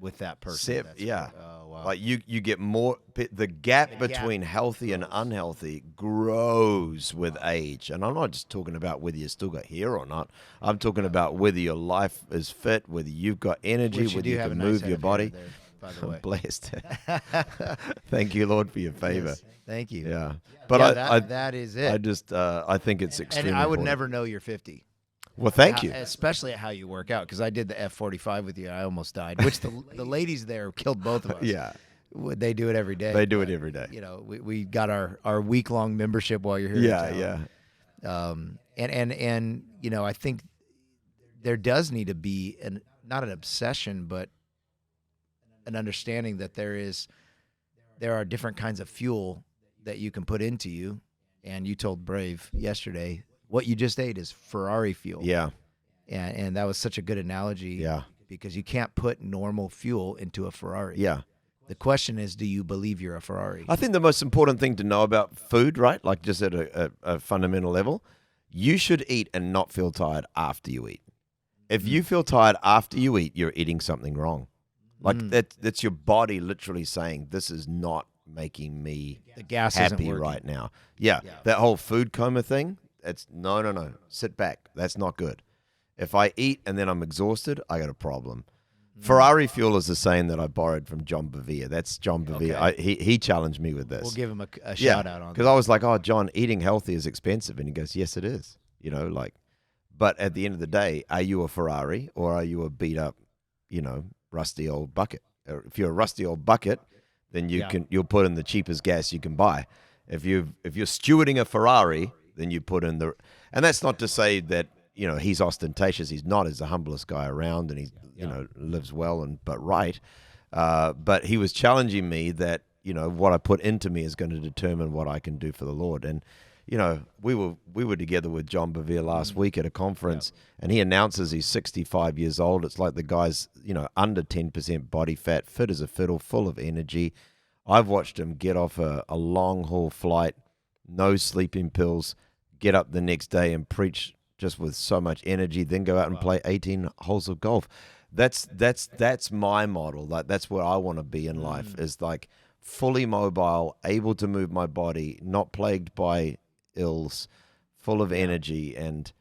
With that person. Yeah. Oh, wow. Like you get more, the gap between healthy and unhealthy grows with age. And I'm not just talking about whether you still got hair or not. I'm talking about whether your life is fit, whether you've got energy, Which whether do you have can a nice move head your of hair body. there, by the way. I'm blessed. Thank you, Lord, for your favor. Yes, thank you. Yeah. But that is it. I just, I think it's extremely and I would important. never know you're 50. Well, thank you. Especially how you work out, because I did the F45 with you. I almost died, which the ladies there killed both of us. Yeah. They do it every day. They do it every day. You know, we got our week-long membership while you're here. Yeah, yeah. And you know, I think there does need to be not an obsession, but an understanding that there are different kinds of fuel that you can put into you. And you told Brave yesterday, what you just ate is Ferrari fuel. Yeah. And that was such a good analogy. Yeah. Because you can't put normal fuel into a Ferrari. Yeah. The question is, do you believe you're a Ferrari? I think the most important thing to know about food, right, like just at a fundamental level, you should eat and not feel tired after you eat. If you feel tired after you eat, you're eating something wrong. Like that's your body literally saying, this is not making me the gas isn't happy working right now. Yeah, that whole food coma thing, it's no. Sit back. That's not good. If I eat and then I'm exhausted, I got a problem. Ferrari fuel is the saying that I borrowed from John Bevere. That's John Bevere. Okay. He challenged me with this. We'll give him a shout out on because I was like, oh, John, eating healthy is expensive. And he goes, yes, it is. You know, like, but at the end of the day, are you a Ferrari or are you a beat up, rusty old bucket? Or if you're a rusty old bucket, then you'll put in the cheapest gas you can buy. If you're stewarding a Ferrari, then you put in and that's not to say that, he's ostentatious. He's not. He's the humblest guy around, and he, lives well but right. But he was challenging me that, what I put into me is going to determine what I can do for the Lord. And, we were together with John Bevere last week at a conference, and he announces he's 65 years old. It's like the guy's, under 10% body fat, fit as a fiddle, full of energy. I've watched him get off a long haul flight, no sleeping pills, get up the next day and preach just with so much energy, then go out and play 18 holes of golf. That's my model. Like that's where I want to be in life, is like fully mobile, able to move my body, not plagued by ills, full of energy. And,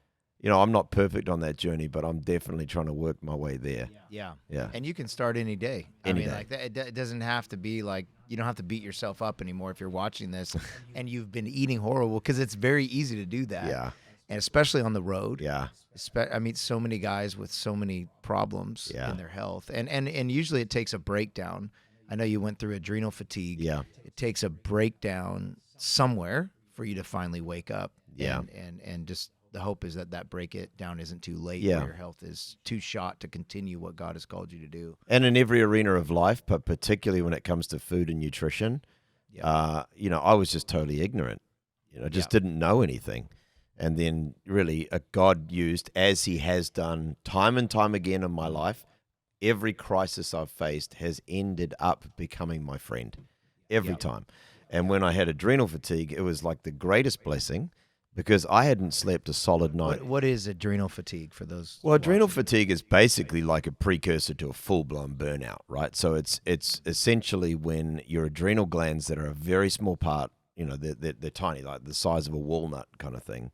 I'm not perfect on that journey, but I'm definitely trying to work my way there. Yeah. Yeah. And you can start any day. Any day. Like that, it doesn't have to be like, you don't have to beat yourself up anymore if you're watching this and you've been eating horrible, because it's very easy to do that. Yeah. And especially on the road. Yeah. I meet so many guys with so many problems in their health. And usually it takes a breakdown. I know you went through adrenal fatigue. Yeah. It takes a breakdown somewhere for you to finally wake up. Yeah. And just the hope is that break it down isn't too late. Yeah. Where your health is too shot to continue what God has called you to do. And in every arena of life, but particularly when it comes to food and nutrition, I was just totally ignorant. Just didn't know anything. And then really God used, as he has done time and time again in my life, every crisis I've faced has ended up becoming my friend every time. And when I had adrenal fatigue, it was like the greatest blessing, because I hadn't slept a solid night. What is adrenal fatigue for those? Well, adrenal fatigue is basically like a precursor to a full-blown burnout, right? So it's essentially when your adrenal glands, that are a very small part, they're tiny, like the size of a walnut kind of thing,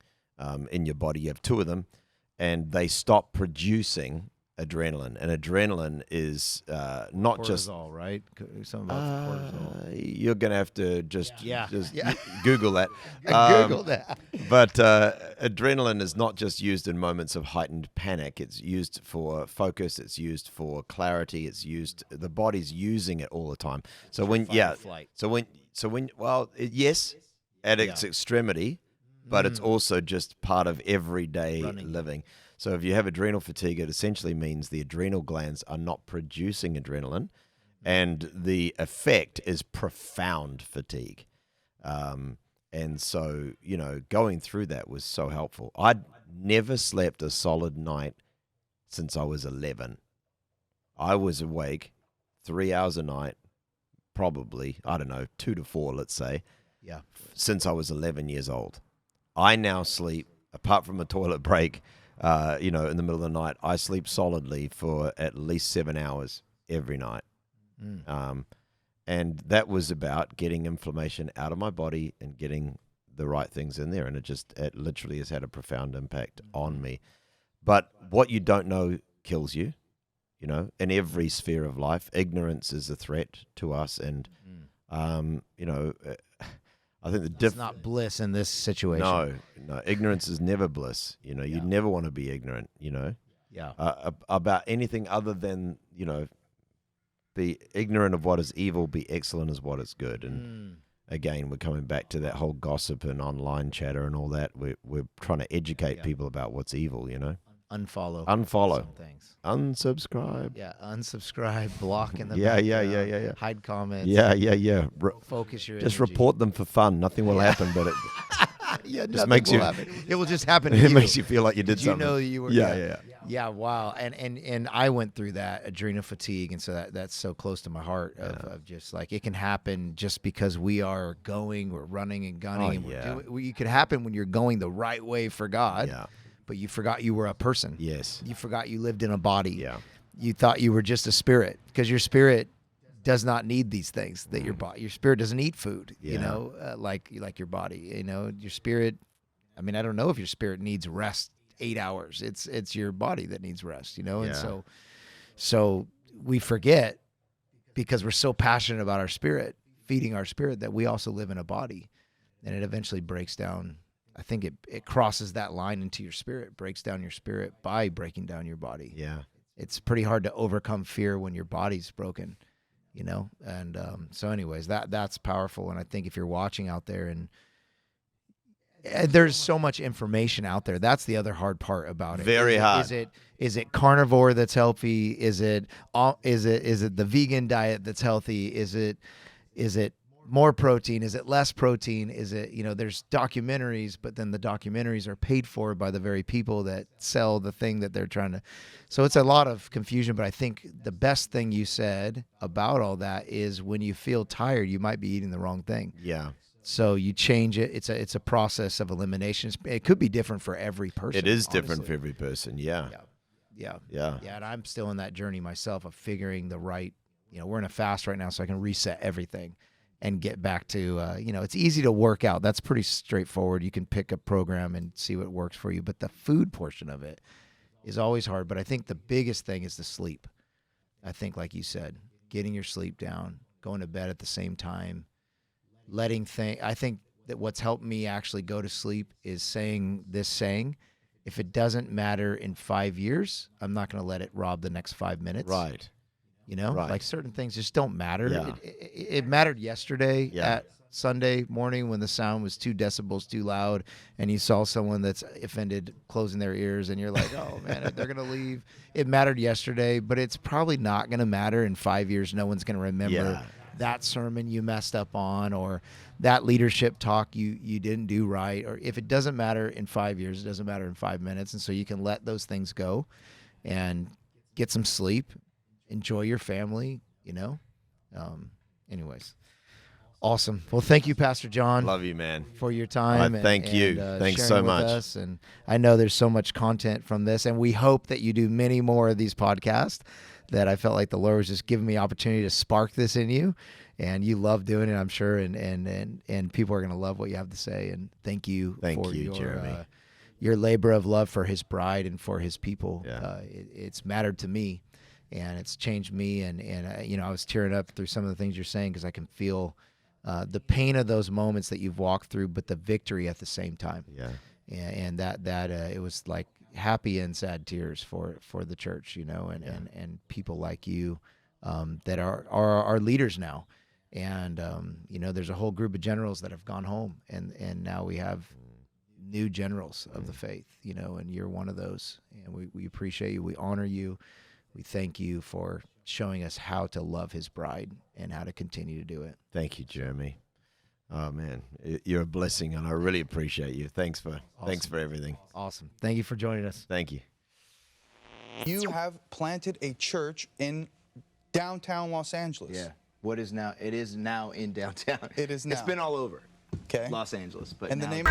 in your body. You have two of them, and they stop producing adrenaline. And adrenaline is not cortisol, right? Something about cortisol. You're going to have to just Google that. Google that. But adrenaline is not just used in moments of heightened panic. It's used for focus. It's used for clarity. The body's using it all the time. So yes, at its extremity, but it's also just part of everyday Running. living. So if you have adrenal fatigue, it essentially means the adrenal glands are not producing adrenaline, and the effect is profound fatigue. And so, going through that was so helpful. I'd never slept a solid night since I was 11. I was awake 3 hours a night, probably, 2 to 4, let's say, Yeah. since I was 11 years old. I now sleep, apart from a toilet break, in the middle of the night, I sleep solidly for at least 7 hours every night. And that was about getting inflammation out of my body and getting the right things in there. And it literally has had a profound impact on me. But what you don't know kills you, in every sphere of life. Ignorance is a threat to us. And, I think It's not bliss in this situation. No, ignorance is never bliss. You never want to be ignorant, Yeah. about anything other than, be ignorant of what is evil, be excellent as what is good. And again, we're coming back to that whole gossip and online chatter and all that. We're trying to educate people about what's evil, Unfollow some things. Unsubscribe. Yeah, unsubscribe, block in the Yeah. hide comments. Yeah. Focus your Just energy. report them for fun. Nothing will happen, but it just makes you. It will just happen to It you. makes you feel like you did something. You know you were. Yeah. Wow. And I went through that adrenal fatigue, and so that's so close to my heart of just like it can happen just because we're running and gunning. It could happen when you're going the right way for God. Yeah. But you forgot you were a person. Yes. You forgot you lived in a body. Yeah. You thought you were just a spirit, because your spirit does not need these things that your spirit doesn't eat food, like your body, your spirit. I mean, I don't know if your spirit needs rest 8 hours. It's your body that needs rest, and so we forget, because we're so passionate about our spirit, feeding our spirit, that we also live in a body, and it eventually breaks down. I think it crosses that line into your spirit, breaks down your spirit by breaking down your body. Yeah. It's pretty hard to overcome fear when your body's broken, and so anyways, that's powerful. And I think if you're watching out there, and there's so much information out there, that's the other hard part about it. Very hard. Is it carnivore that's healthy? Is it the vegan diet that's healthy? Is it more protein? Is it less protein? Is it, there's documentaries, but then the documentaries are paid for by the very people that sell the thing that they're trying to. So it's a lot of confusion, but I think the best thing you said about all that is when you feel tired, you might be eating the wrong thing. Yeah. So you change it. It's a process of elimination. It could be different for every person. It is honestly. different for every person. Yeah. Yeah. And I'm still in that journey myself of figuring the right, we're in a fast right now, so I can reset everything and get back to, it's easy to work out. That's pretty straightforward. You can pick a program and see what works for you. But the food portion of it is always hard. But I think the biggest thing is the sleep. I think, like you said, getting your sleep down, going to bed at the same time, I think that what's helped me actually go to sleep is saying, if it doesn't matter in 5 years, I'm not going to let it rob the next 5 minutes. Right. Right. Like certain things just don't matter. Yeah. It mattered yesterday at Sunday morning when the sound was 2 decibels too loud, and you saw someone that's offended closing their ears, and you're like, oh man, they're going to leave. It mattered yesterday, but it's probably not going to matter in 5 years. No one's going to remember that sermon you messed up on, or that leadership talk you didn't do right. Or if it doesn't matter in 5 years, it doesn't matter in 5 minutes. And so you can let those things go and get some sleep. Enjoy your family, anyways. Awesome. Well, thank you, Pastor John. Love you, man. For your time. Thank you. Thanks so much. Us. And I know there's so much content from this, and we hope that you do many more of these podcasts. That I felt like the Lord was just giving me opportunity to spark this in you, and you love doing it, I'm sure, and people are going to love what you have to say. And thank you for your labor of love for His bride and for His people. Yeah. It's mattered to me. And it's changed me, and I was tearing up through some of the things you're saying, because I can feel the pain of those moments that you've walked through, but the victory at the same time. Yeah. And that it was like happy and sad tears for the church, and people like you that are our leaders now, and there's a whole group of generals that have gone home, and now we have new generals of the faith, you know, and you're one of those. And we appreciate you. We honor you. We thank you for showing us how to love his bride and how to continue to do it. Thank you, Jeremy. Oh man, you're a blessing, and I really appreciate you. Thanks for everything. Awesome. Thank you for joining us. Thank you. You have planted a church in downtown Los Angeles. Yeah. It is now in downtown. It is now. It's been all over Okay. Los Angeles, but And the now name.